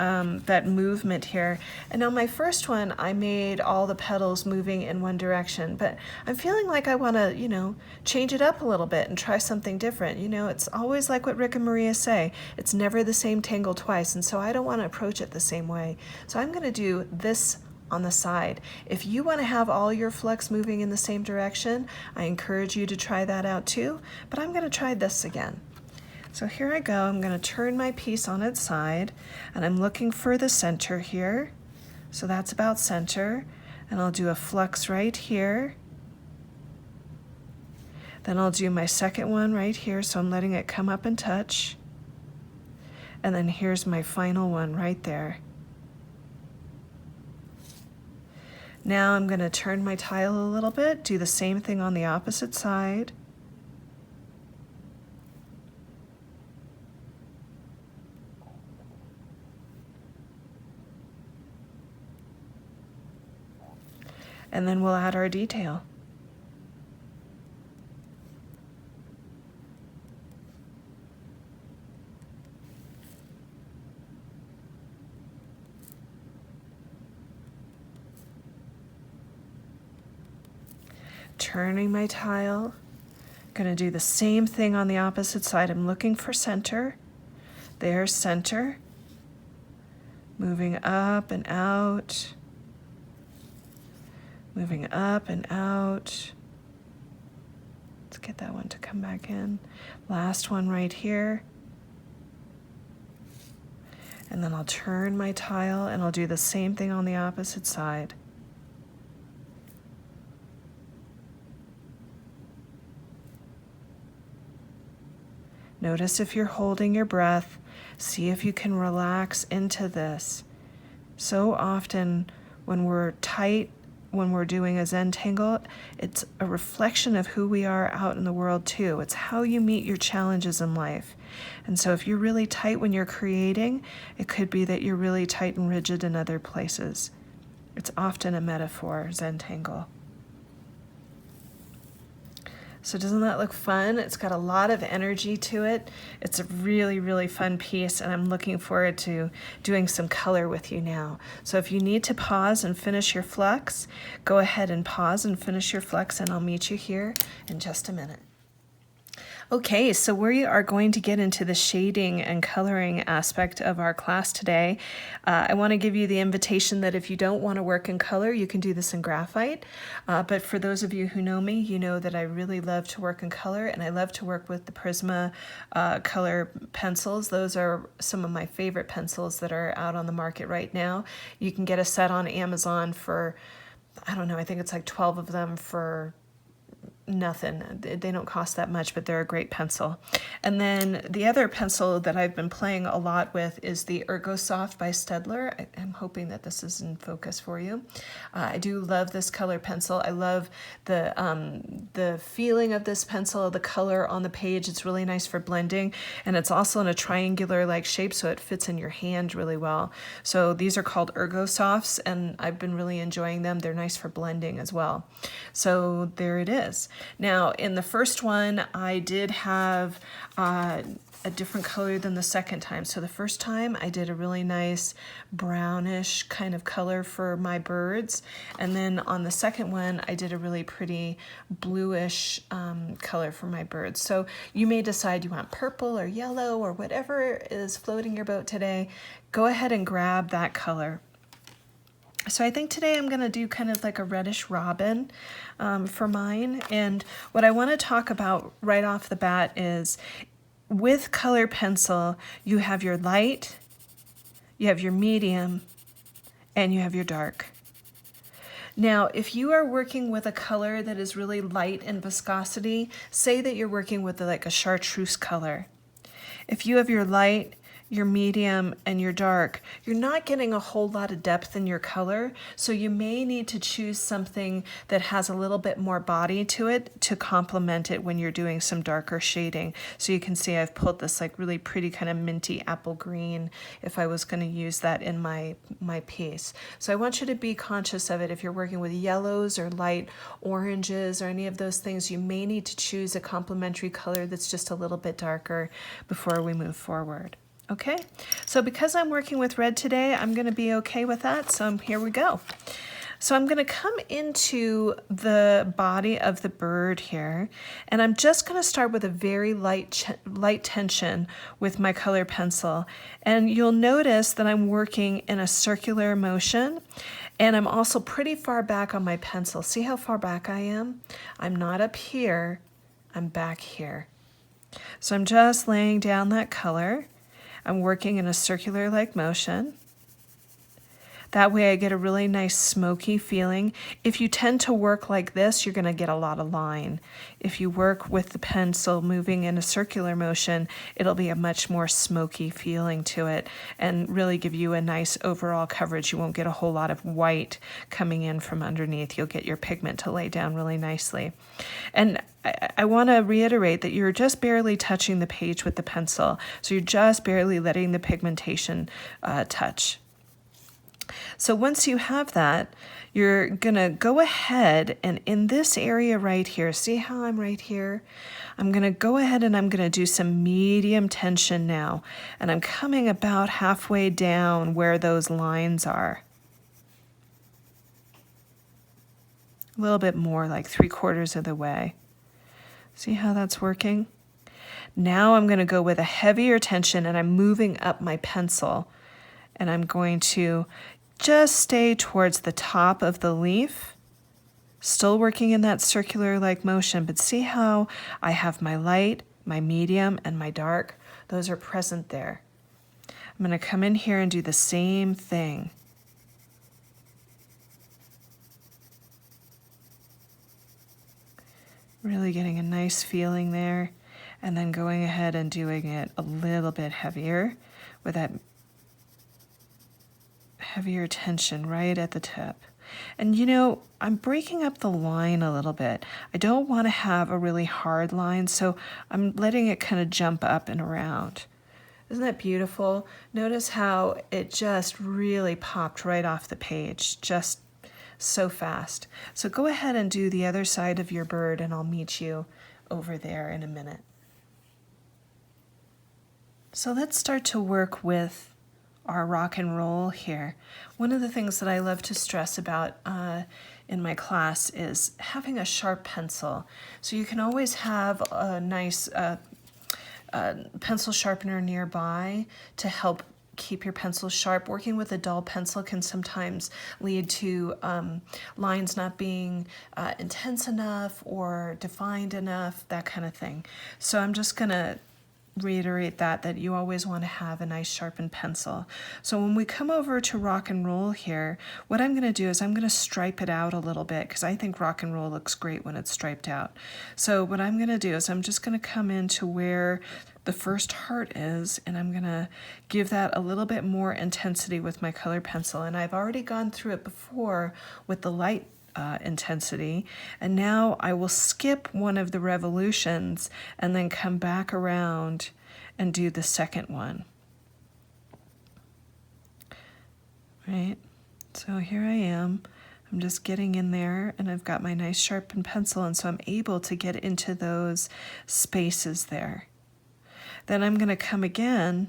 that movement here. And on my first one, I made all the petals moving in one direction, but I'm feeling like I want to, you know, change it up a little bit and try something different. You know, it's always like what Rick and Maria say, it's never the same tangle twice, and so I don't want to approach it the same way. So I'm going to do this on the side. If you want to have all your flux moving in the same direction, I encourage you to try that out too, but I'm going to try this again. So here I go, I'm going to turn my piece on its side, and I'm looking for the center here. So that's about center, and I'll do a flux right here. Then I'll do my second one right here, so I'm letting it come up and touch. And then here's my final one right there. Now I'm going to turn my tile a little bit, do the same thing on the opposite side. And then we'll add our detail. Turning my tile, going to do the same thing on the opposite side. I'm looking for center. There's center. Moving up and out. Moving up and out. Let's get that one to come back in. Last one right here. And then I'll turn my tile and I'll do the same thing on the opposite side. Notice if you're holding your breath. See if you can relax into this. So often when we're tight, when we're doing a Zentangle, it's a reflection of who we are out in the world too. It's how you meet your challenges in life. And so if you're really tight when you're creating, it could be that you're really tight and rigid in other places. It's often a metaphor, Zentangle. So doesn't that look fun? It's got a lot of energy to it. It's a really, really fun piece, and I'm looking forward to doing some color with you now. So if you need to pause and finish your flux, go ahead and pause and finish your flux, and I'll meet you here in just a minute. Okay, so we are going to get into the shading and coloring aspect of our class today. I want to give you the invitation that if you don't want to work in color, you can do this in graphite. But for those of you who know me, you know that I really love to work in color, and I love to work with the Prisma color pencils. Those are some of my favorite pencils that are out on the market right now. You can get a set on Amazon for, I don't know, I think it's like 12 of them for nothing. They don't cost that much, but they're a great pencil. And then the other pencil that I've been playing a lot with is the Ergosoft by Staedtler. I'm hoping that this is in focus for you. I do love this color pencil. I love the feeling of this pencil, the color on the page. It's really nice for blending, and it's also in a triangular like shape, so it fits in your hand really well. So these are called Ergosofts, and I've been really enjoying them. They're nice for blending as well. So there it is. Now, in the first one, I did have a different color than the second time. So the first time I did a really nice brownish kind of color for my birds. And then on the second one, I did a really pretty bluish color for my birds. So you may decide you want purple or yellow or whatever is floating your boat today. Go ahead and grab that color. So I think today I'm going to do kind of like a reddish robin for mine. And what I want to talk about right off the bat is with color pencil, you have your light, you have your medium, and you have your dark. Now, if you are working with a color that is really light in viscosity, say that you're working with like a chartreuse color. If you have your light, your medium, and your dark, you're not getting a whole lot of depth in your color, so you may need to choose something that has a little bit more body to it to complement it when you're doing some darker shading. So you can see I've pulled this like really pretty kind of minty apple green if I was going to use that in my piece. So I want you to be conscious of it. If you're working with yellows or light oranges or any of those things, you may need to choose a complementary color that's just a little bit darker before we move forward. Okay, so because I'm working with red today, I'm going to be okay with that. So here we go. So I'm going to come into the body of the bird here, and I'm just going to start with a very light tension with my color pencil. And you'll notice that I'm working in a circular motion, and I'm also pretty far back on my pencil. See how far back I am? I'm not up here, I'm back here. So I'm just laying down that color. I'm working in a circular-like motion. That way I get a really nice smoky feeling. If you tend to work like this, you're going to get a lot of line. If you work with the pencil moving in a circular motion, it'll be a much more smoky feeling to it and really give you a nice overall coverage. You won't get a whole lot of white coming in from underneath. You'll get your pigment to lay down really nicely. And I want to reiterate that you're just barely touching the page with the pencil. So you're just barely letting the pigmentation touch. So once you have that, you're going to go ahead and in this area right here, see how I'm right here? I'm going to go ahead and I'm going to do some medium tension now. And I'm coming about halfway down where those lines are. A little bit more, like 3/4 of the way. See how that's working? Now I'm going to go with a heavier tension and I'm moving up my pencil. And I'm going to just stay towards the top of the leaf, still working in that circular-like motion, but see how I have my light, my medium, and my dark? Those are present there. I'm going to come in here and do the same thing. Really getting a nice feeling there, and then going ahead and doing it a little bit heavier with that heavier tension right at the tip. And you know, I'm breaking up the line a little bit. I don't want to have a really hard line, so I'm letting it kind of jump up and around. Isn't that beautiful? Notice how it just really popped right off the page, just so fast. So go ahead and do the other side of your bird and I'll meet you over there in a minute. So let's start to work with our rock and roll here. One of the things that I love to stress about in my class is having a sharp pencil. So you can always have a nice pencil sharpener nearby to help keep your pencil sharp. Working with a dull pencil can sometimes lead to lines not being intense enough or defined enough, that kind of thing. So I'm just gonna reiterate that you always want to have a nice sharpened pencil. So when we come over to rock and roll here, what I'm going to do is I'm going to stripe it out a little bit because I think rock and roll looks great when it's striped out. So what I'm going to do is I'm just going to come into where the first heart is and I'm going to give that a little bit more intensity with my color pencil. And I've already gone through it before with the light intensity, and now I will skip one of the revolutions and then come back around and do the second one. Right? So here I am. I'm just getting in there, and I've got my nice sharpened pencil, and so I'm able to get into those spaces there. Then I'm going to come again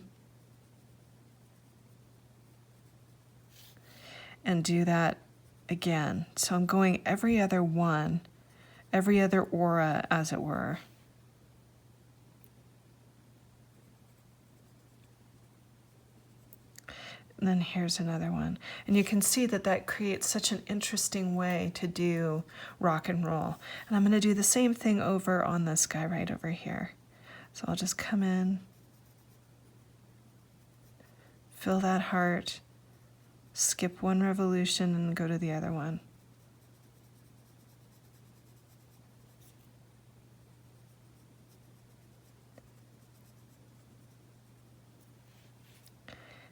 and do that again. So I'm going every other one, every other aura, as it were. And then here's another one. And you can see that that creates such an interesting way to do rock and roll. And I'm going to do the same thing over on this guy right over here. So I'll just come in, fill that heart, skip one revolution, and go to the other one.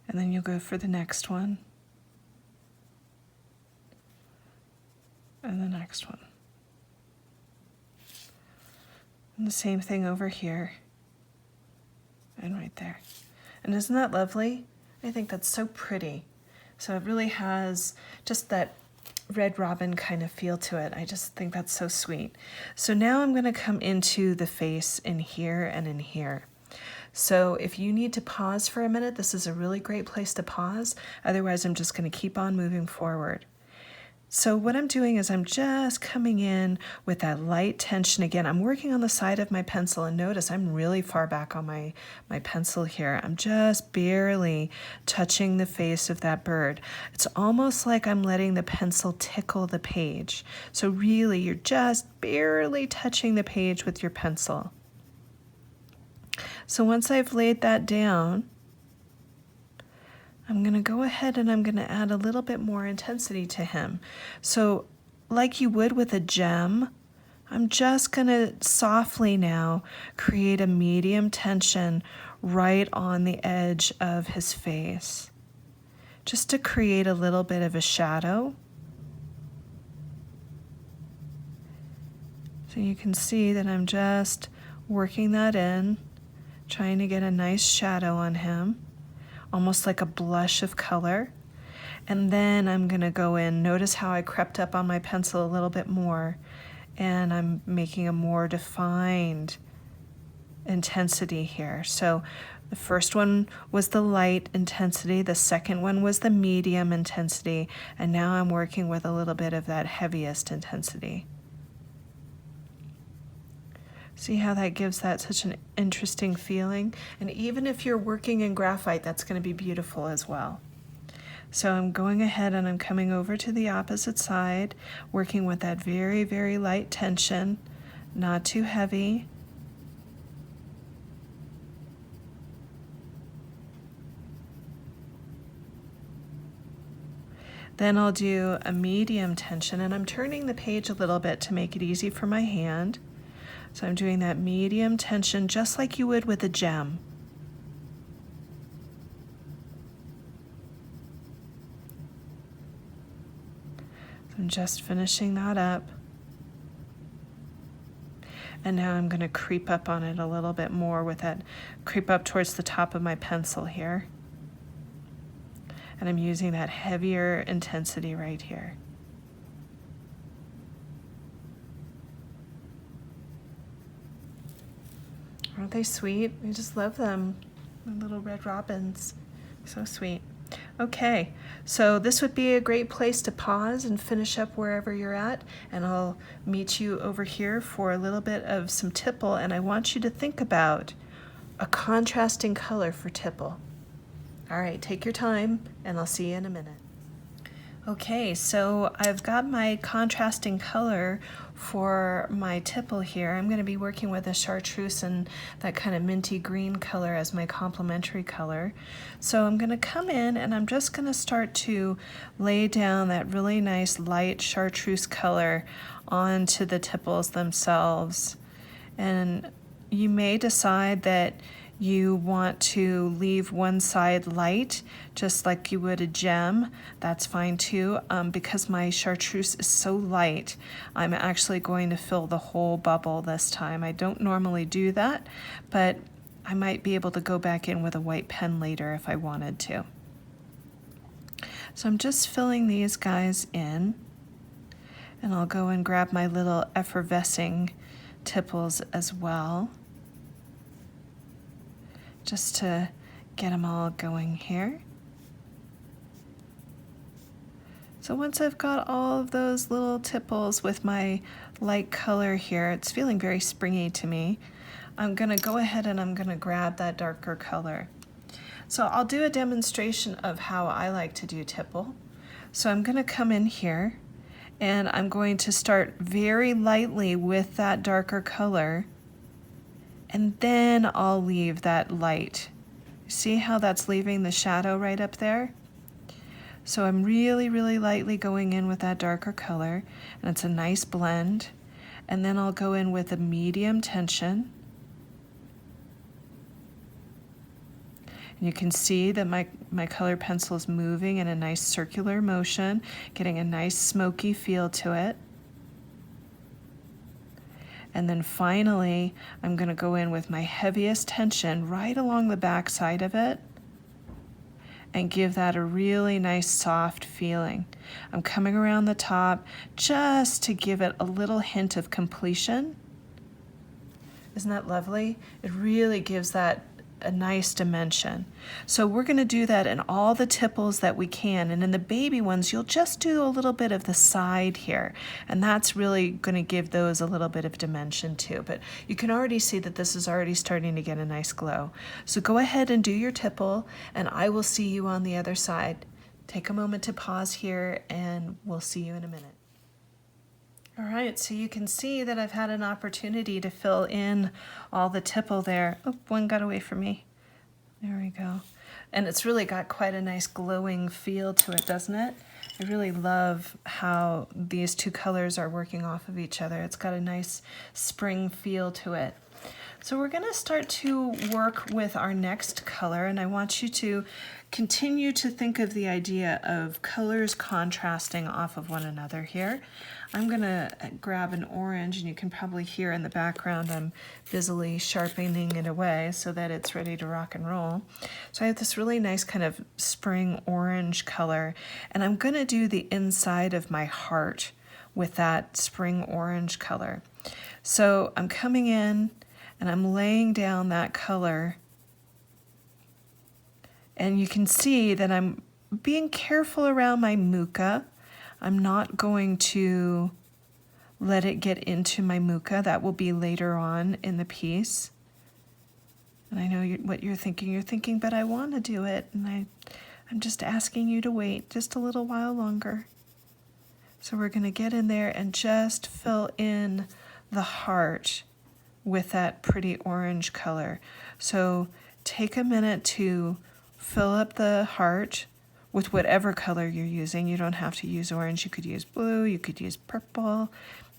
And then you'll go for the next one. And the next one. And the same thing over here. And right there. And isn't that lovely? I think that's so pretty. So it really has just that Red Robin kind of feel to it. I just think that's so sweet. So now I'm going to come into the face in here and in here. So if you need to pause for a minute, this is a really great place to pause. Otherwise, I'm just going to keep on moving forward. So what I'm doing is I'm just coming in with that light tension again. I'm working on the side of my pencil, and notice I'm really far back on my pencil here. I'm just barely touching the face of that bird. It's almost like I'm letting the pencil tickle the page. So really, you're just barely touching the page with your pencil. So once I've laid that down, I'm going to go ahead and I'm going to add a little bit more intensity to him. So like you would with a gem, I'm just going to softly now create a medium tension right on the edge of his face, just to create a little bit of a shadow. So you can see that I'm just working that in, trying to get a nice shadow on him, almost like a blush of color. And then I'm going to go in. Notice how I crept up on my pencil a little bit more, and I'm making a more defined intensity here. So the first one was the light intensity, the second one was the medium intensity, and now I'm working with a little bit of that heaviest intensity. See how that gives that such an interesting feeling? And even if you're working in graphite, that's going to be beautiful as well. So I'm going ahead and I'm coming over to the opposite side, working with that very, very light tension, not too heavy. Then I'll do a medium tension, and I'm turning the page a little bit to make it easy for my hand. So I'm doing that medium tension just like you would with a gem. So I'm just finishing that up. And now I'm going to creep up on it a little bit more with that, creep up towards the top of my pencil here. And I'm using that heavier intensity right here. Aren't they sweet? I just love them. The little red robins. So sweet. Okay, so this would be a great place to pause and finish up wherever you're at, and I'll meet you over here for a little bit of some tipple, and I want you to think about a contrasting color for tipple. All right, take your time, and I'll see you in a minute. Okay, so I've got my contrasting color for my tipple here. I'm going to be working with a chartreuse and that kind of minty green color as my complementary color. So I'm going to come in and I'm just going to start to lay down that really nice light chartreuse color onto the tipples themselves. And you may decide that you want to leave one side light, just like you would a gem. That's fine too. Because my chartreuse is so light, I'm actually going to fill the whole bubble this time. I don't normally do that, but I might be able to go back in with a white pen later if I wanted to. So I'm just filling these guys in. And I'll go and grab my little effervescing tipples as well, just to get them all going here. So once I've got all of those little tipples with my light color here, it's feeling very springy to me, I'm gonna go ahead and I'm gonna grab that darker color. So I'll do a demonstration of how I like to do tipple. So I'm gonna come in here and I'm going to start very lightly with that darker color, and then I'll leave that light. See how that's leaving the shadow right up there? So I'm really, really lightly going in with that darker color, and it's a nice blend. And then I'll go in with a medium tension. And you can see that my color pencil is moving in a nice circular motion, getting a nice smoky feel to it. And then finally, I'm going to go in with my heaviest tension right along the back side of it and give that a really nice soft feeling. I'm coming around the top just to give it a little hint of completion. Isn't that lovely? It really gives that a nice dimension. So we're going to do that in all the tipples that we can, and in the baby ones you'll just do a little bit of the side here, and that's really going to give those a little bit of dimension too. But you can already see that this is already starting to get a nice glow. So go ahead and do your tipple, and I will see you on the other side. Take a moment to pause here, and we'll see you in a minute. All right, so you can see that I've had an opportunity to fill in all the tipple there. Oh, one got away from me. There we go. And it's really got quite a nice glowing feel to it, doesn't it? I really love how these two colors are working off of each other. It's got a nice spring feel to it. So we're going to start to work with our next color, and I want you to continue to think of the idea of colors contrasting off of one another here. I'm going to grab an orange, and you can probably hear in the background I'm busily sharpening it away so that it's ready to rock and roll. So I have this really nice kind of spring orange color, and I'm going to do the inside of my heart with that spring orange color. So I'm coming in and I'm laying down that color, and you can see that I'm being careful around my Mukha. I'm not going to let it get into my Mukha. That will be later on in the piece. And I know what you're thinking. You're thinking, but I want to do it, and I'm just asking you to wait just a little while longer. So we're going to get in there and just fill in the heart with that pretty orange color. So take a minute to fill up the heart with whatever color you're using. You don't have to use orange. You could use blue, you could use purple,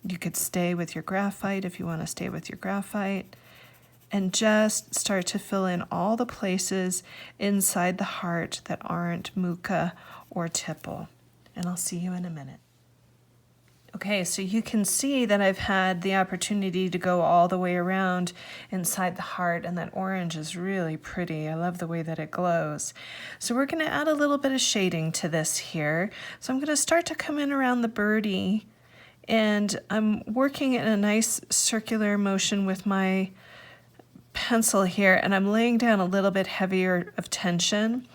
you could stay with your graphite if you want to stay with your graphite, and just start to fill in all the places inside the heart that aren't Mukha or tipple. And I'll see you in a minute. Okay, so you can see that I've had the opportunity to go all the way around inside the heart, and that orange is really pretty. I love the way that it glows. So we're going to add a little bit of shading to this here. So I'm going to start to come in around the birdie, and I'm working in a nice circular motion with my pencil here, and I'm laying down a little bit heavier of tension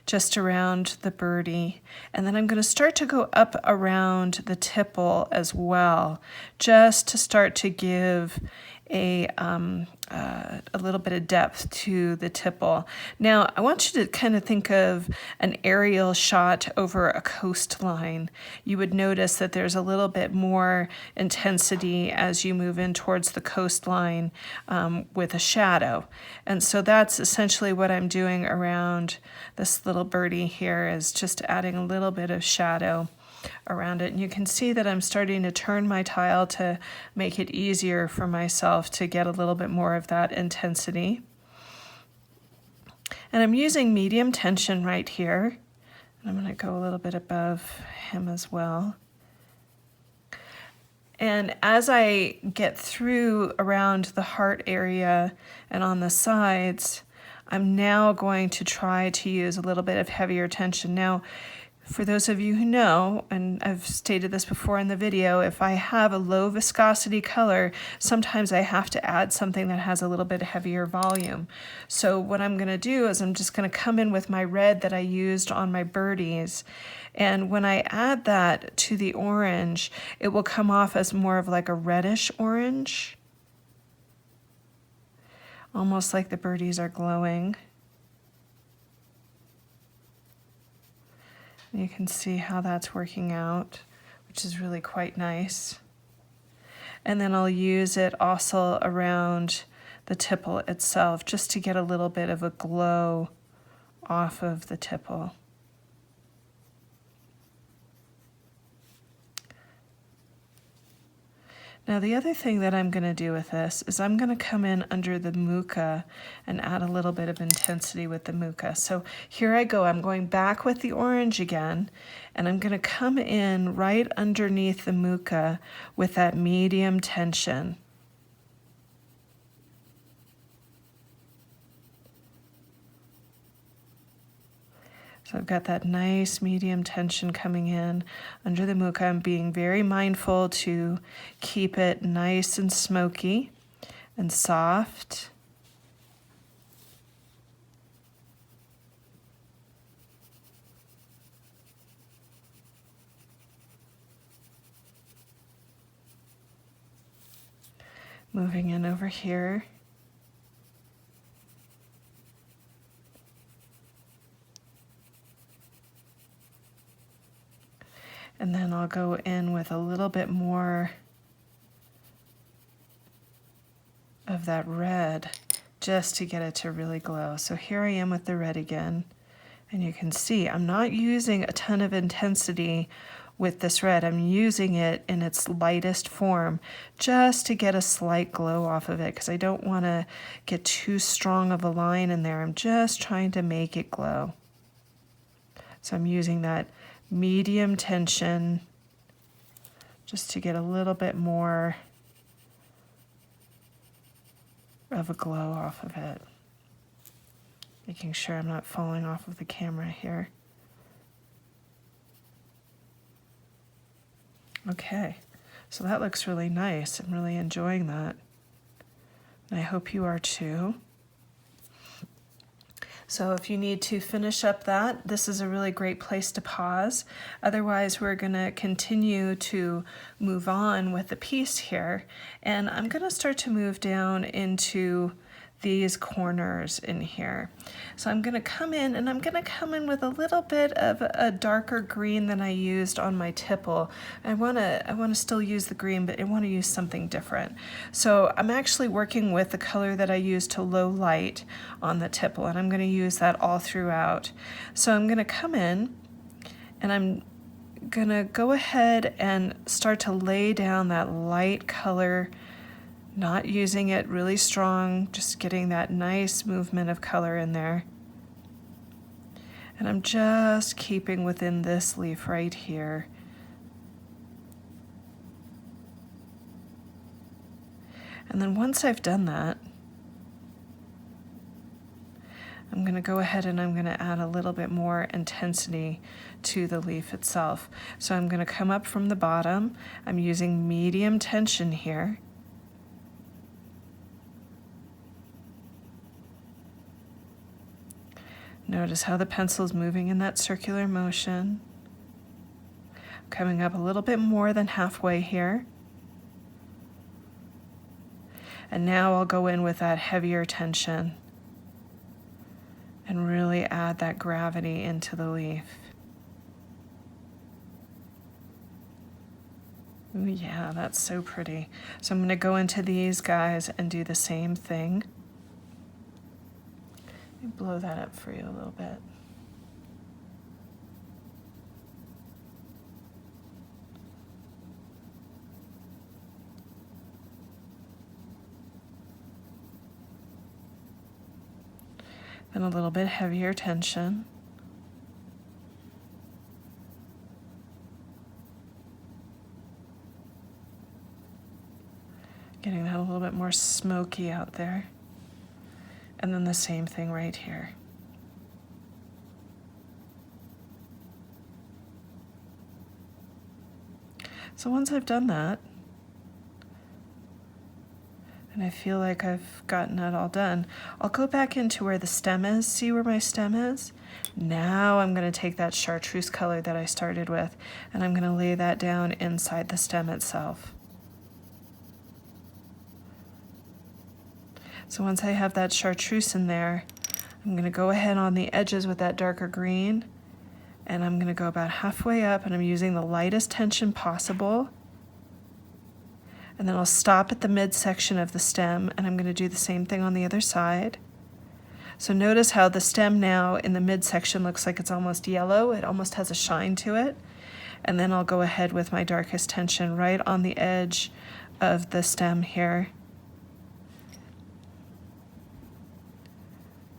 just around the birdie. And then I'm going to start to go up around the tipple as well, just to start to give a little bit of depth to the tipple. Now, I want you to kind of think of an aerial shot over a coastline. You would notice that there's a little bit more intensity as you move in towards the coastline with a shadow. And so that's essentially what I'm doing around this little birdie here, is just adding a little bit of shadow around it. And you can see that I'm starting to turn my tile to make it easier for myself to get a little bit more of that intensity. And I'm using medium tension right here. And I'm going to go a little bit above him as well. And as I get through around the heart area and on the sides, I'm now going to try to use a little bit of heavier tension. Now, For those of you who know, and I've stated this before in the video, if I have a low viscosity color, sometimes I have to add something that has a little bit heavier volume. So what I'm going to do is I'm just going to come in with my red that I used on my birdies, and when I add that to the orange, it will come off as more of like a reddish orange, almost like the birdies are glowing. You can see how that's working out, which is really quite nice. And then I'll use it also around the tipple itself, just to get a little bit of a glow off of the tipple. Now the other thing that I'm going to do with this is I'm going to come in under the Mukha and add a little bit of intensity with the Mukha. So here I go, I'm going back with the orange again, and I'm going to come in right underneath the Mukha with that medium tension. So I've got that nice medium tension coming in under the Mukha. I'm being very mindful to keep it nice and smoky and soft. Moving in over here. And then I'll go in with a little bit more of that red just to get it to really glow. So here I am with the red again, and you can see I'm not using a ton of intensity with this red. I'm using it in its lightest form just to get a slight glow off of it, because I don't want to get too strong of a line in there. I'm just trying to make it glow. So I'm using that medium tension just to get a little bit more of a glow off of it. Making sure I'm not falling off of the camera here. Okay, so that looks really nice. I'm really enjoying that. And I hope you are too. So if you need to finish up that, this is a really great place to pause. Otherwise, we're going to continue to move on with the piece here. And I'm going to start to move down into these corners in here. So I'm going to come in, and I'm going to come in with a little bit of a darker green than I used on my tipple. I want to still use the green, but I want to use something different. So I'm actually working with the color that I used to low light on the tipple, and I'm going to use that all throughout. So I'm going to come in, and I'm going to go ahead and start to lay down that light color, not using it really strong, just getting that nice movement of color in there. And I'm just keeping within this leaf right here. And then once I've done that, I'm going to go ahead and I'm going to add a little bit more intensity to the leaf itself. So I'm going to come up from the bottom. I'm using medium tension here. Notice how the pencil is moving in that circular motion. Coming up a little bit more than halfway here. And now I'll go in with that heavier tension and really add that gravity into the leaf. Ooh, yeah, that's so pretty. So I'm going to go into these guys and do the same thing. Blow that up for you a little bit. Then a little bit heavier tension. Getting that a little bit more smoky out there. And then the same thing right here. So once I've done that, and I feel like I've gotten it all done, I'll go back into where the stem is. See where my stem is? Now I'm going to take that chartreuse color that I started with, and I'm going to lay that down inside the stem itself. So once I have that chartreuse in there, I'm going to go ahead on the edges with that darker green, and I'm going to go about halfway up, and I'm using the lightest tension possible. And then I'll stop at the midsection of the stem, and I'm going to do the same thing on the other side. So notice how the stem now in the midsection looks like it's almost yellow. It almost has a shine to it. And then I'll go ahead with my darkest tension right on the edge of the stem here.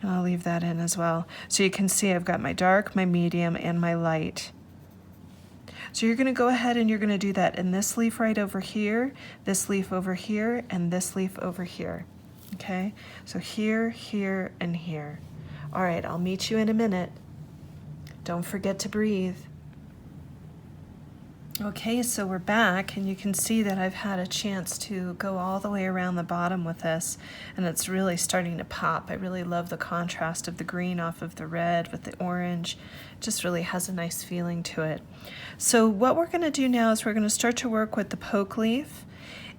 And I'll leave that in as well. So you can see I've got my dark, my medium, and my light. So you're going to go ahead and you're going to do that in this leaf right over here, this leaf over here, and this leaf over here. Okay? So here, here, and here. All right, I'll meet you in a minute. Don't forget to breathe. Okay, so we're back, and you can see that I've had a chance to go all the way around the bottom with this, and it's really starting to pop. I really love the contrast of the green off of the red with the orange. It just really has a nice feeling to it. So what we're going to do now is we're going to start to work with the poke leaf.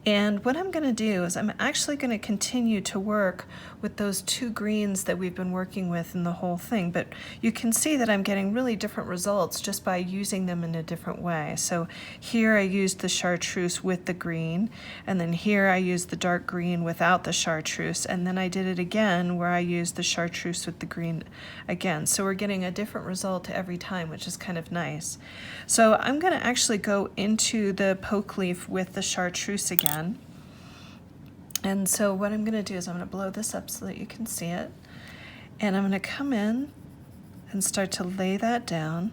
And what I'm going to do is I'm actually going to continue to work with those two greens that we've been working with in the whole thing. But you can see that I'm getting really different results just by using them in a different way. So here I used the chartreuse with the green, and then here I used the dark green without the chartreuse, and then I did it again where I used the chartreuse with the green again. So we're getting a different result every time, which is kind of nice. So I'm going to actually go into the poke leaf with the chartreuse again. And so what I'm going to do is I'm going to blow this up so that you can see it. And I'm going to come in and start to lay that down.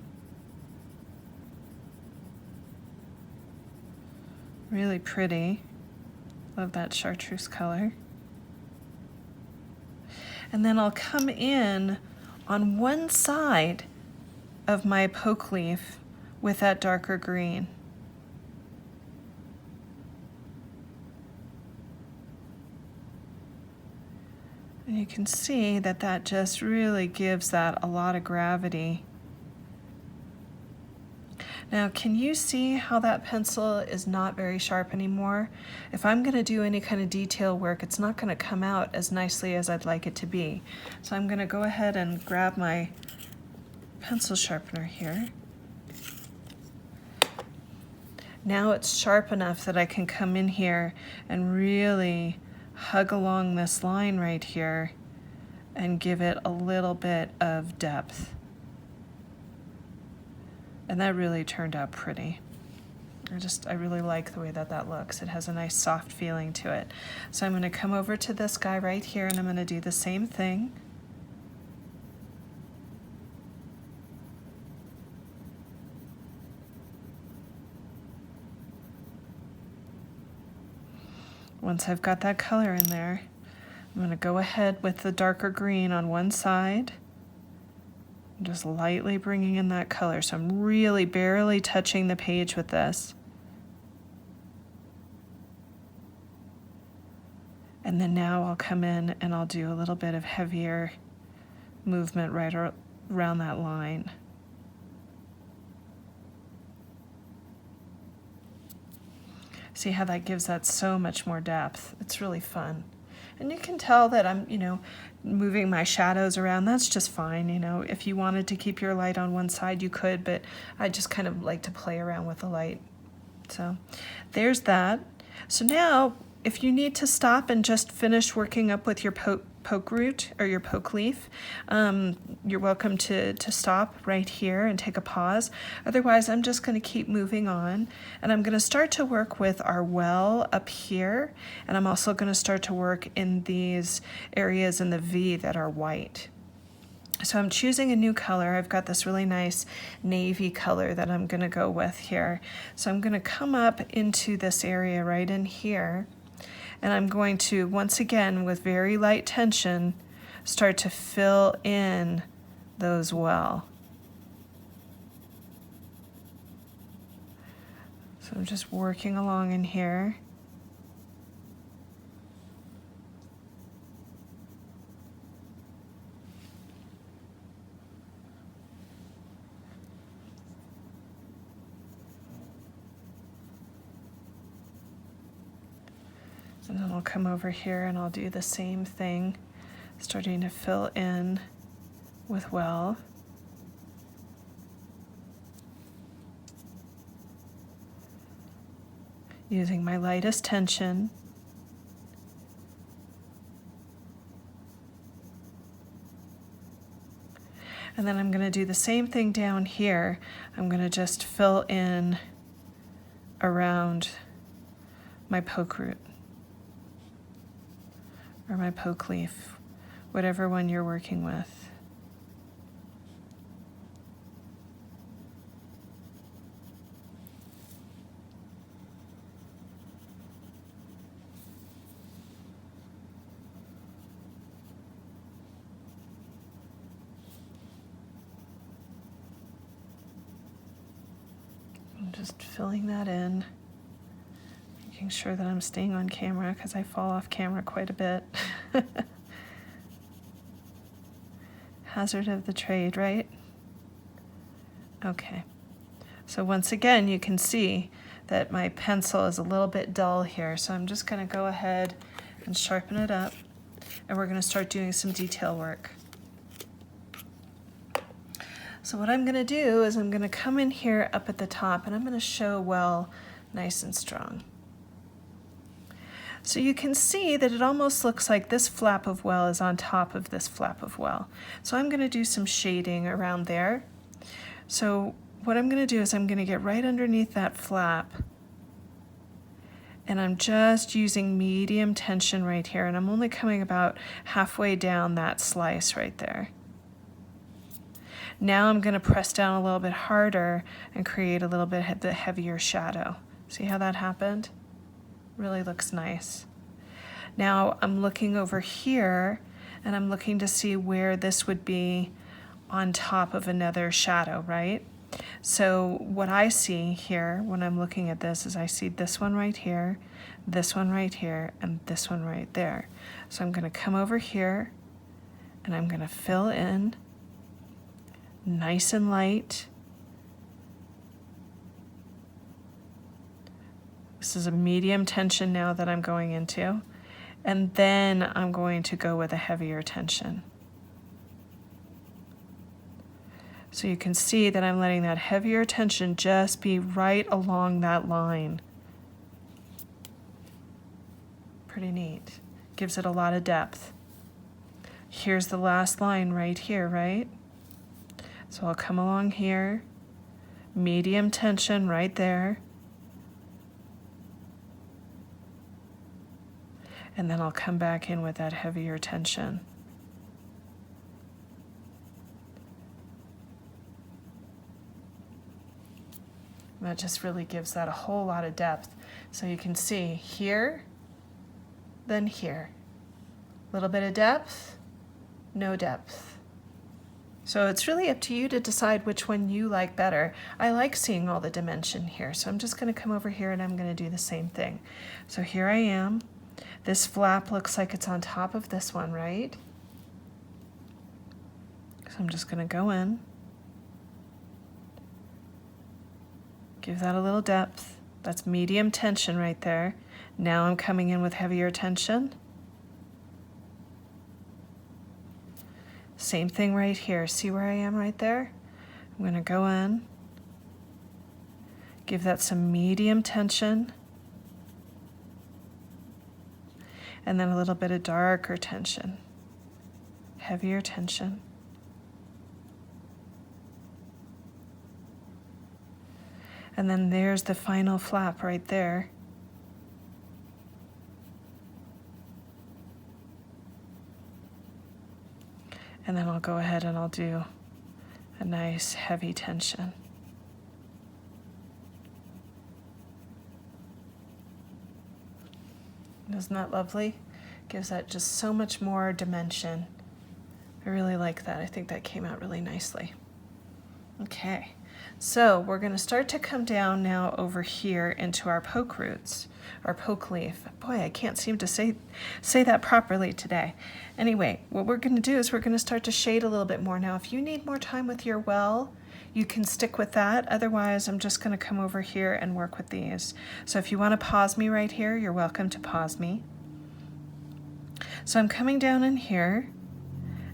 Really pretty. Love that chartreuse color. And then I'll come in on one side of my poke leaf with that darker green. And you can see that that just really gives that a lot of gravity. Now, can you see how that pencil is not very sharp anymore? If I'm going to do any kind of detail work, it's not going to come out as nicely as I'd like it to be. So I'm going to go ahead and grab my pencil sharpener here. Now it's sharp enough that I can come in here and really hug along this line right here and give it a little bit of depth. And that really turned out pretty. I really like the way that that looks. It has a nice soft feeling to it. So I'm going to come over to this guy right here, and I'm going to do the same thing. Once I've got that color in there, I'm going to go ahead with the darker green on one side. I'm just lightly bringing in that color, so I'm really barely touching the page with this. And then now I'll come in and I'll do a little bit of heavier movement right around that line. See how that gives that so much more depth. It's really fun. And you can tell that I'm, moving my shadows around. That's just fine. If you wanted to keep your light on one side, you could, but I just kind of like to play around with the light. So there's that. So now, if you need to stop and just finish working up with your poke root or your poke leaf, you're welcome to stop right here and take a pause. Otherwise, I'm just going to keep moving on, and I'm going to start to work with our well up here, and I'm also going to start to work in these areas in the V that are white. So I'm choosing a new color. I've got this really nice navy color that I'm going to go with here. So I'm going to come up into this area right in here, and I'm going to, once again, with very light tension, start to fill in those well. So So I'm just working along in here. And then I'll come over here and I'll do the same thing, starting to fill in with well. Using my lightest tension. And then I'm going to do the same thing down here. I'm going to just fill in around my poke root or my poke leaf, whatever one you're working with. I'm just filling that in, making sure that I'm staying on camera because I fall off camera quite a bit. Hazard of the trade, right? Okay. So once again, you can see that my pencil is a little bit dull here. So I'm just going to go ahead and sharpen it up, and we're going to start doing some detail work. So what I'm going to do is I'm going to come in here up at the top, and I'm going to show well nice and strong. So you can see that it almost looks like this flap of well is on top of this flap of well. So I'm going to do some shading around there. So what I'm going to do is I'm going to get right underneath that flap, and I'm just using medium tension right here, and I'm only coming about halfway down that slice right there. Now I'm going to press down a little bit harder and create a little bit the heavier shadow. See how that happened? Really looks nice. Now I'm looking over here, and I'm looking to see where this would be on top of another shadow, right? So what I see here when I'm looking at this is I see this one right here, this one right here, and this one right there. So I'm going to come over here, and I'm going to fill in nice and light. This is a medium tension now that I'm going into, and then I'm going to go with a heavier tension. So you can see that I'm letting that heavier tension just be right along that line. Pretty neat. Gives it a lot of depth. Here's the last line right here, right? So I'll come along here, medium tension right there, and then I'll come back in with that heavier tension. That just really gives that a whole lot of depth. So you can see here, then here. A little bit of depth, no depth. So it's really up to you to decide which one you like better. I like seeing all the dimension here, so I'm just going to come over here and I'm going to do the same thing. So here I am. This flap looks like it's on top of this one, right? So I'm just going to go in. Give that a little depth. That's medium tension right there. Now I'm coming in with heavier tension. Same thing right here. See where I am right there? I'm going to go in, give that some medium tension, and then a little bit of darker tension, heavier tension. And then there's the final flap right there. And then I'll go ahead and I'll do a nice heavy tension. Isn't that lovely? Gives that just so much more dimension. I really like that. I think that came out really nicely. Okay, So we're going to start to come down now over here into our poke roots, our poke leaf. Boy, I can't seem to say that properly today. Anyway, what we're going to do is we're going to start to shade a little bit more. Now, if you need more time with your well, you can stick with that. Otherwise, I'm just going to come over here and work with these. So if you want to pause me right here, you're welcome to pause me. So I'm coming down in here,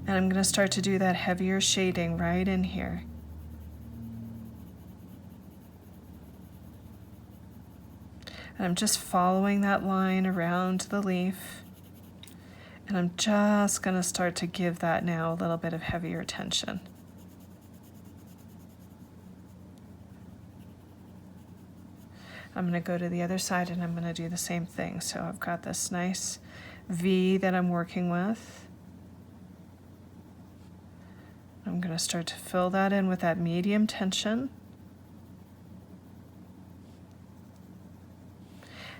and I'm going to start to do that heavier shading right in here. And I'm just following that line around the leaf. And I'm just going to start to give that now a little bit of heavier tension. I'm going to go to the other side and I'm going to do the same thing. So I've got this nice V that I'm working with. I'm going to start to fill that in with that medium tension.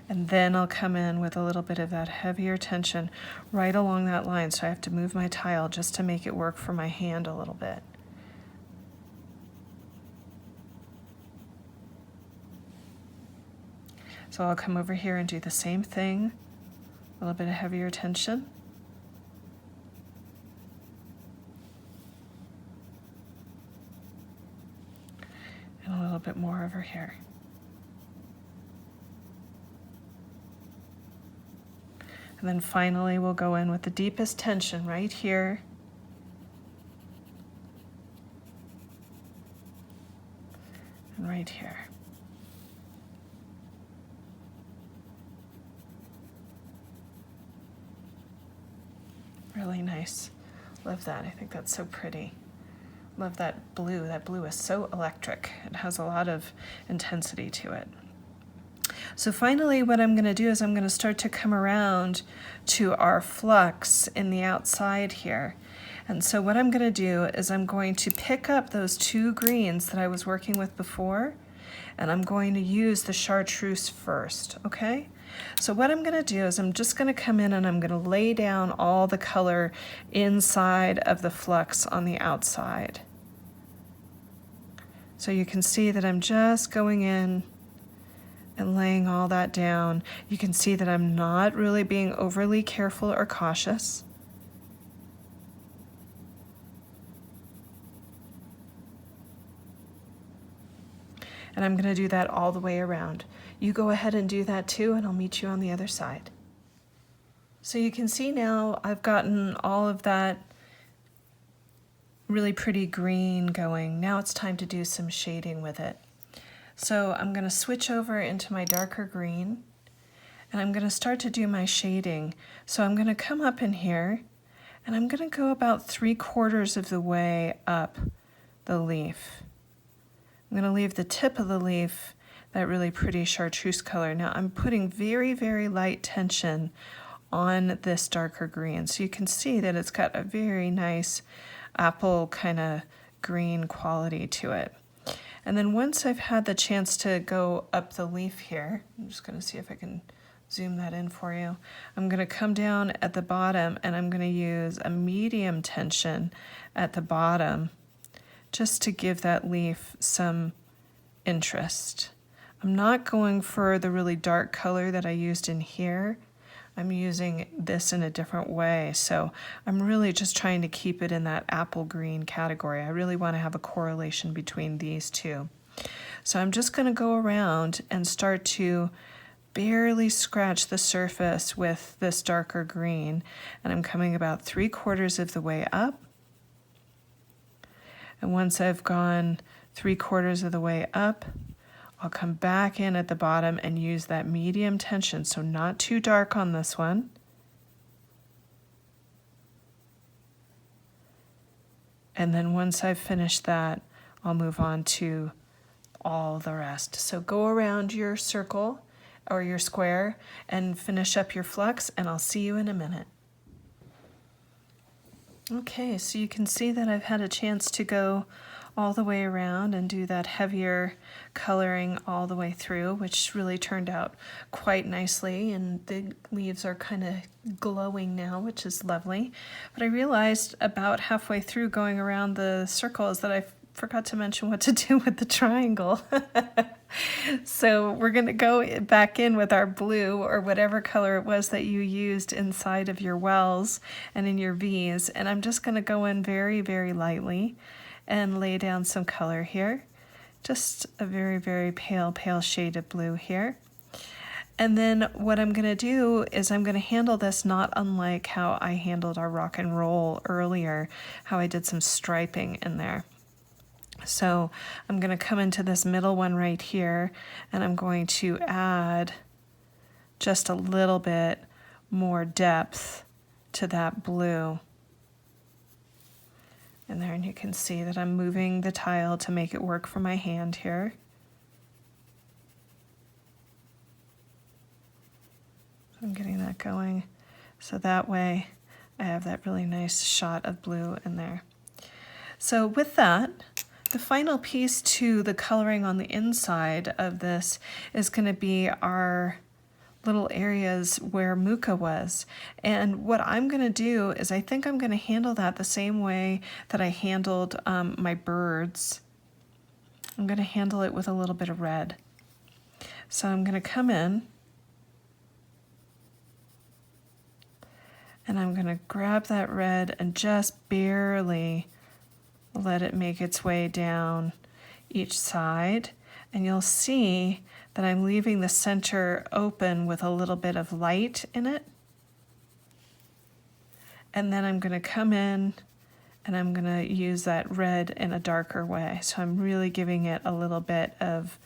And then I'll come in with a little bit of that heavier tension right along that line. So I have to move my tile just to make it work for my hand a little bit. So I'll come over here and do the same thing, a little bit of heavier tension. And a little bit more over here. And then finally we'll go in with the deepest tension right here. And right here. Really nice. Love that. I think that's so pretty. Love that blue. That blue is so electric. It has a lot of intensity to it. So finally what I'm going to do is I'm going to start to come around to our flux in the outside here. And so what I'm going to do is I'm going to pick up those two greens that I was working with before, and I'm going to use the chartreuse first, okay? So what I'm going to do is I'm just going to come in and I'm going to lay down all the color inside of the flux on the outside. So you can see that I'm just going in and laying all that down. You can see that I'm not really being overly careful or cautious. And I'm going to do that all the way around. You go ahead and do that too, and I'll meet you on the other side. So you can see now I've gotten all of that really pretty green going. Now it's time to do some shading with it. So I'm going to switch over into my darker green, and I'm going to start to do my shading. So I'm going to come up in here, and I'm going to go about 3/4 of the way up the leaf. I'm going to leave the tip of the leaf that really pretty chartreuse color. Now I'm putting very, very light tension on this darker green. So you can see that it's got a very nice apple kind of green quality to it. And then once I've had the chance to go up the leaf here, I'm just going to see if I can zoom that in for you. I'm going to come down at the bottom and I'm going to use a medium tension at the bottom just to give that leaf some interest. I'm not going for the really dark color that I used in here. I'm using this in a different way. So I'm really just trying to keep it in that apple green category. I really want to have a correlation between these two. So I'm just going to go around and start to barely scratch the surface with this darker green. And I'm coming about 3/4 of the way up. And once I've gone 3/4 of the way up, I'll come back in at the bottom and use that medium tension, so not too dark on this one. And then once I've finished that, I'll move on to all the rest. So go around your circle or your square and finish up your flux, and I'll see you in a minute. Okay, so you can see that I've had a chance to go all the way around and do that heavier coloring all the way through, which really turned out quite nicely, and the leaves are kind of glowing now, which is lovely. But I realized about halfway through going around the circles that I forgot to mention what to do with the triangle. So we're going to go back in with our blue or whatever color it was that you used inside of your wells and in your V's. And I'm just going to go in very, very lightly and lay down some color here. Just a very, very pale, pale shade of blue here. And then what I'm going to do is I'm going to handle this not unlike how I handled our rock and roll earlier, how I did some striping in there. So I'm going to come into this middle one right here, and I'm going to add just a little bit more depth to that blue. And there, and you can see that I'm moving the tile to make it work for my hand here. I'm getting that going, so that way I have that really nice shot of blue in there. So with that, the final piece to the coloring on the inside of this is going to be our little areas where Mukha was. And what I'm going to do is I think I'm going to handle that the same way that I handled my birds. I'm going to handle it with a little bit of red. So I'm going to come in and I'm going to grab that red and just barely let it make its way down each side. And you'll see that I'm leaving the center open with a little bit of light in it. And then I'm going to come in and I'm going to use that red in a darker way. So I'm really giving it a little bit of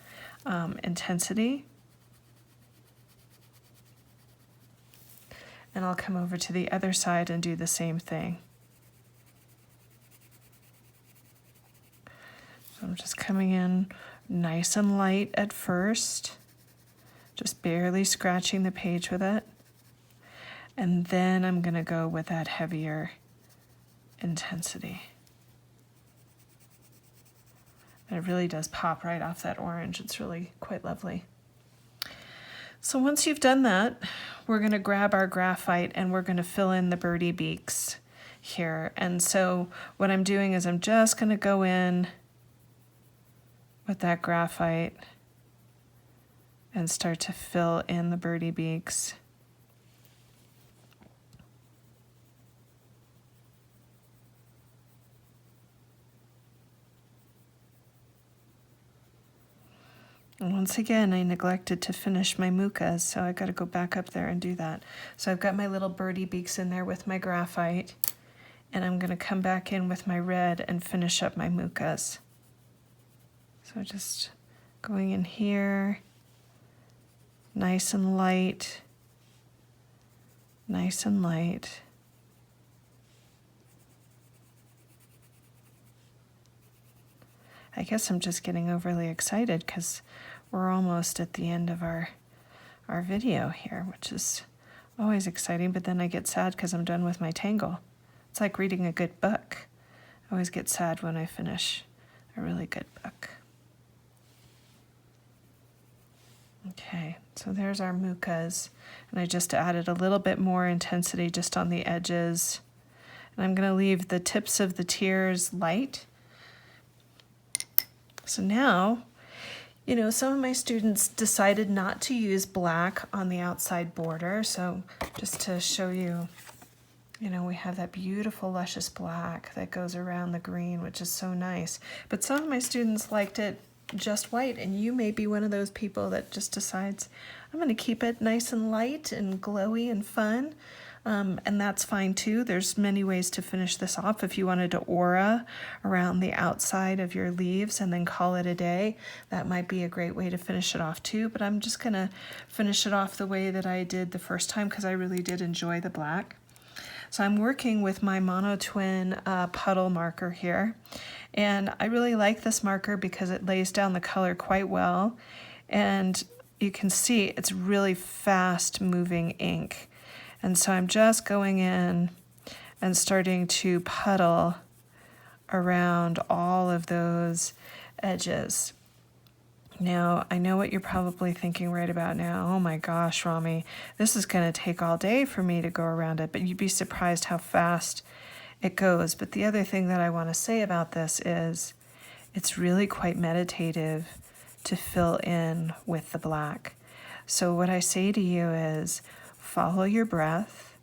intensity. And I'll come over to the other side and do the same thing. So I'm just coming in nice and light at first, just barely scratching the page with it. And then I'm going to go with that heavier intensity. And it really does pop right off that orange. It's really quite lovely. So once you've done that, we're going to grab our graphite and we're going to fill in the birdie beaks here. And so what I'm doing is I'm just going to go in with that graphite and start to fill in the birdie beaks. And once again, I neglected to finish my Mukhas, so I got to go back up there and do that. So I've got my little birdie beaks in there with my graphite, and I'm going to come back in with my red and finish up my Mukhas. So just going in here, nice and light, nice and light. I guess I'm just getting overly excited because we're almost at the end of our video here, which is always exciting, but then I get sad because I'm done with my tangle. It's like reading a good book. I always get sad when I finish a really good book. Okay, so there's our Mukhas, and I just added a little bit more intensity just on the edges. And I'm going to leave the tips of the tiers light. So now, you know, some of my students decided not to use black on the outside border. So just to show you, you know, we have that beautiful luscious black that goes around the green, which is so nice. But some of my students liked it just white, and you may be one of those people that just decides, I'm going to keep it nice and light and glowy and fun. And that's fine too. There's many ways to finish this off. If you wanted to aura around the outside of your leaves and then call it a day, that might be a great way to finish it off too. But I'm just going to finish it off the way that I did the first time because I really did enjoy the black. So I'm working with my Mono Twin Puddle marker here. And I really like this marker because it lays down the color quite well. And you can see it's really fast moving ink. And so I'm just going in and starting to puddle around all of those edges. Now, I know what you're probably thinking right about now. Oh my gosh, Rami, this is going to take all day for me to go around it, but you'd be surprised how fast it goes. But the other thing that I want to say about this is it's really quite meditative to fill in with the black. So what I say to you is follow your breath,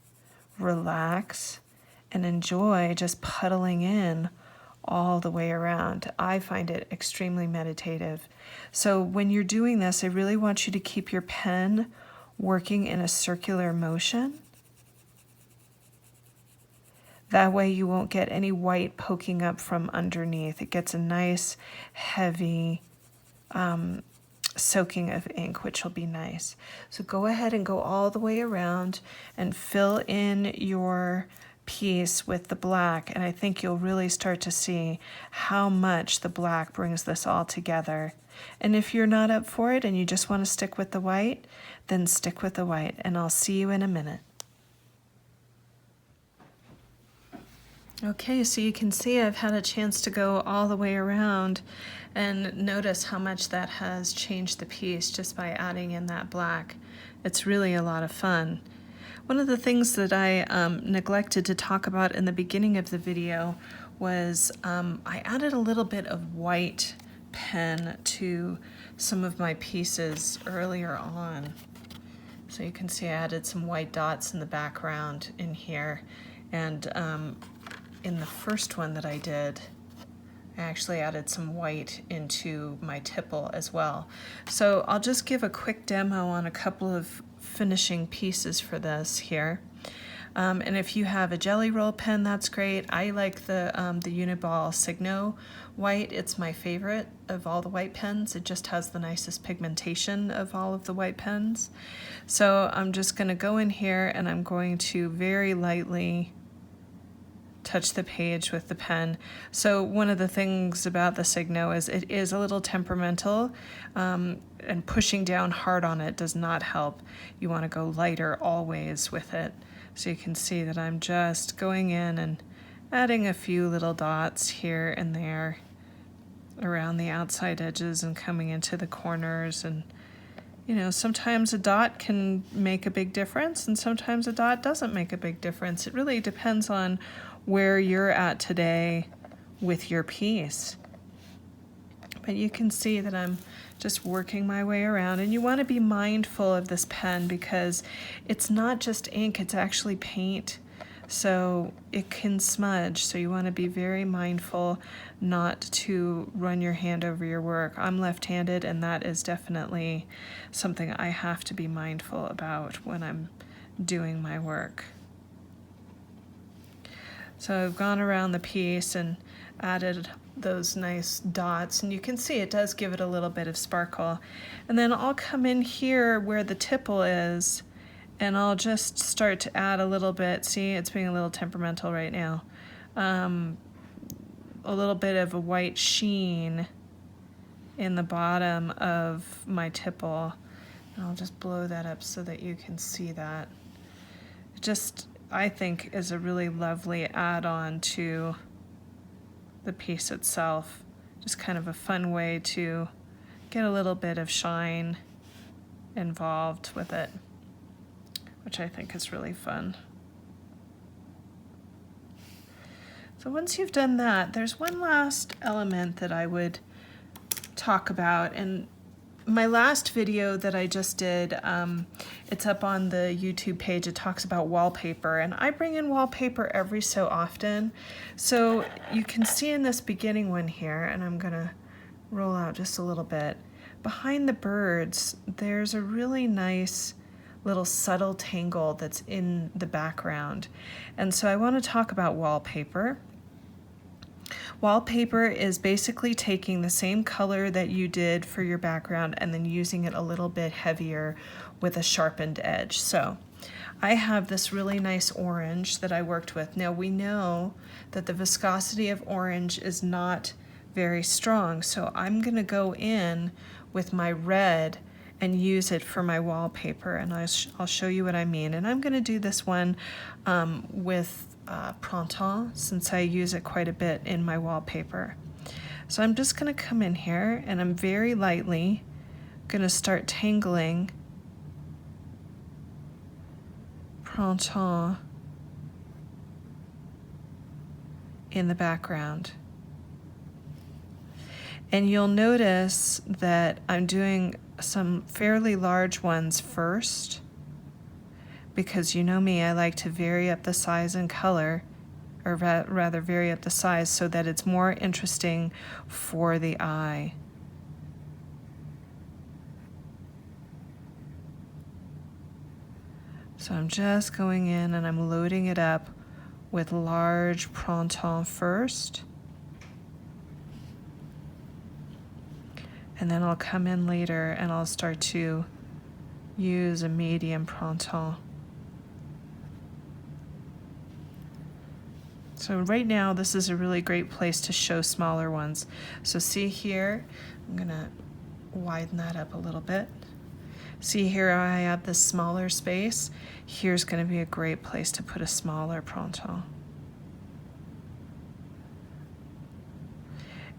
relax, and enjoy just puddling in all the way around. I find it extremely meditative. So when you're doing this, I really want you to keep your pen working in a circular motion. That way you won't get any white poking up from underneath. It gets a nice, heavy soaking of ink, which will be nice. So go ahead and go all the way around and fill in your piece with the black, and I think you'll really start to see how much the black brings this all together. And if you're not up for it and you just want to stick with the white, then stick with the white, and I'll see you in a minute. Okay, so you can see I've had a chance to go all the way around and notice how much that has changed the piece just by adding in that black. It's really a lot of fun. One of the things that I neglected to talk about in the beginning of the video was I added a little bit of white pen to some of my pieces earlier on. So you can see I added some white dots in the background in here, and in the first one that I did, I actually added some white into my tipple as well. So I'll just give a quick demo on a couple of finishing pieces for this here. And if you have a jelly roll pen, that's great. I like the Uniball Signo white. It's my favorite of all the white pens. It just has the nicest pigmentation of all of the white pens. So I'm just going to go in here and I'm going to very lightly touch the page with the pen. So one of the things about the Signo is it is a little temperamental, and pushing down hard on it does not help. You want to go lighter always with it. So you can see that I'm just going in and adding a few little dots here and there around the outside edges and coming into the corners. And you know, sometimes a dot can make a big difference and sometimes a dot doesn't make a big difference. It really depends on where you're at today with your piece. But you can see that I'm just working my way around, and you want to be mindful of this pen because it's not just ink, it's actually paint. So it can smudge, so you want to be very mindful not to run your hand over your work. I'm left-handed, and that is definitely something I have to be mindful about when I'm doing my work. So I've gone around the piece and added those nice dots, and you can see it does give it a little bit of sparkle. And then I'll come in here where the tipple is, and I'll just start to add a little bit. See, it's being a little temperamental right now. A little bit of a white sheen in the bottom of my tipple. And I'll just blow that up so that you can see that. Just, I think, is a really lovely add-on to the piece itself. Just kind of a fun way to get a little bit of shine involved with it, which I think is really fun. So once you've done that, there's one last element that I would talk about. And my last video that I just did, it's up on the YouTube page. It talks about wallpaper, and I bring in wallpaper every so often. So you can see in this beginning one here, and I'm gonna roll out just a little bit. Behind the birds, there's a really nice little subtle tangle that's in the background. And so I want to talk about wallpaper. Wallpaper is basically taking the same color that you did for your background and then using it a little bit heavier with a sharpened edge. So I have this really nice orange that I worked with. Now we know that the viscosity of orange is not very strong, so I'm going to go in with my red and use it for my wallpaper, and I'll show you what I mean. And I'm going to do this one with Printemps, since I use it quite a bit in my wallpaper. So I'm just going to come in here and I'm very lightly going to start tangling Printemps in the background. And you'll notice that I'm doing some fairly large ones first, because you know me, I like to vary up the size and color, or rather vary up the size so that it's more interesting for the eye. So I'm just going in and I'm loading it up with large printemps first. And then I'll come in later and I'll start to use a medium printemps. So right now, this is a really great place to show smaller ones. So see here, I'm gonna widen that up a little bit. See here, I have this smaller space. Here's gonna be a great place to put a smaller printemps.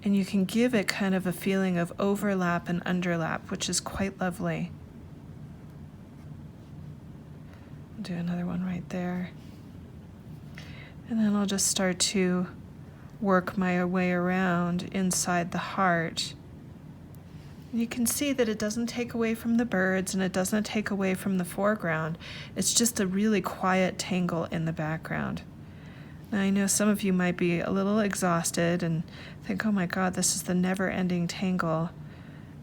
And you can give it kind of a feeling of overlap and underlap, which is quite lovely. I'll do another one right there. And then I'll just start to work my way around inside the heart. You can see that it doesn't take away from the birds and it doesn't take away from the foreground. It's just a really quiet tangle in the background. Now I know some of you might be a little exhausted and think, oh my God, this is the never-ending tangle.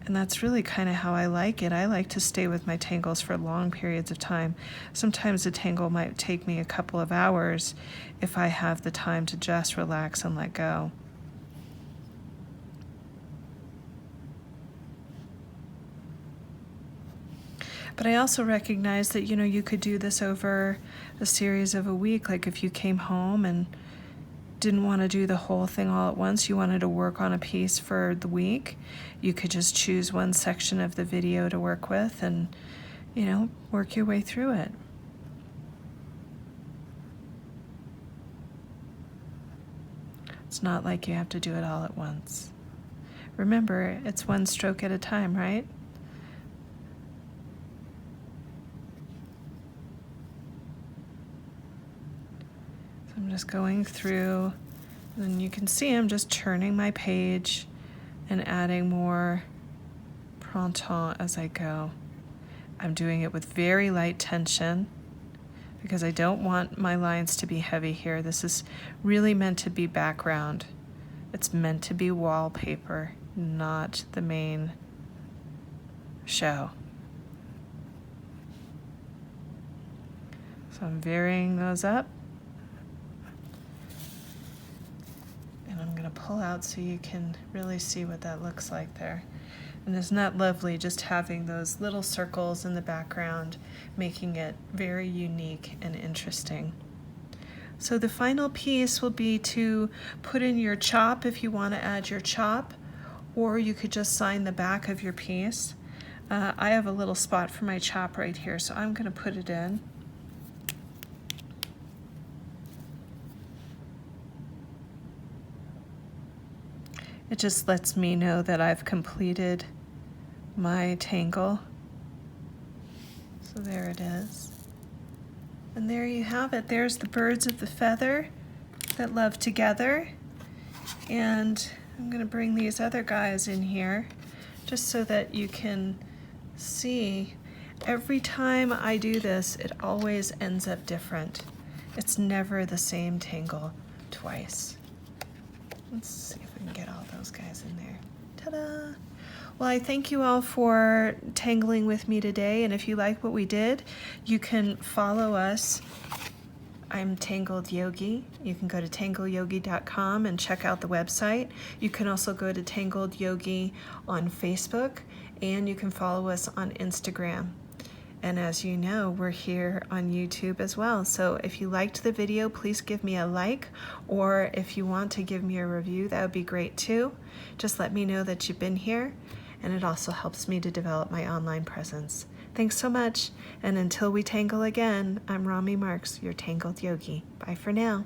And that's really kind of how I like it. I like to stay with my tangles for long periods of time. Sometimes a tangle might take me a couple of hours if I have the time to just relax and let go. But I also recognize that, you could do this over a series of a week. Like if you came home and didn't want to do the whole thing all at once, you wanted to work on a piece for the week, you could just choose one section of the video to work with and, work your way through it. It's not like you have to do it all at once. Remember, it's one stroke at a time, right? I'm just going through, and you can see I'm just turning my page and adding more printemps as I go. I'm doing it with very light tension because I don't want my lines to be heavy here. This is really meant to be background. It's meant to be wallpaper, not the main show. So I'm varying those up. Pull out so you can really see what that looks like there. And isn't that lovely, just having those little circles in the background, making it very unique and interesting. So the final piece will be to put in your chop if you want to add your chop, or you could just sign the back of your piece. I have a little spot for my chop right here, so I'm going to put it in. It just lets me know that I've completed my tangle. So there it is. And there you have it. There's the birds of the feather that love together. And I'm going to bring these other guys in here just so that you can see. Every time I do this, it always ends up different. It's never the same tangle twice. Let's see if we can get all those guys in there. Ta-da! Well, I thank you all for tangling with me today, and if you like what we did, you can follow us. I'm Tangled Yogi. You can go to tangleyogi.com and check out the website. You can also go to Tangled Yogi on Facebook, and you can follow us on Instagram. And as you know, we're here on YouTube as well. So if you liked the video, please give me a like, or if you want to give me a review, that would be great too. Just let me know that you've been here, and it also helps me to develop my online presence. Thanks so much, and until we tangle again, I'm Rami Marks, your Tangled Yogi. Bye for now.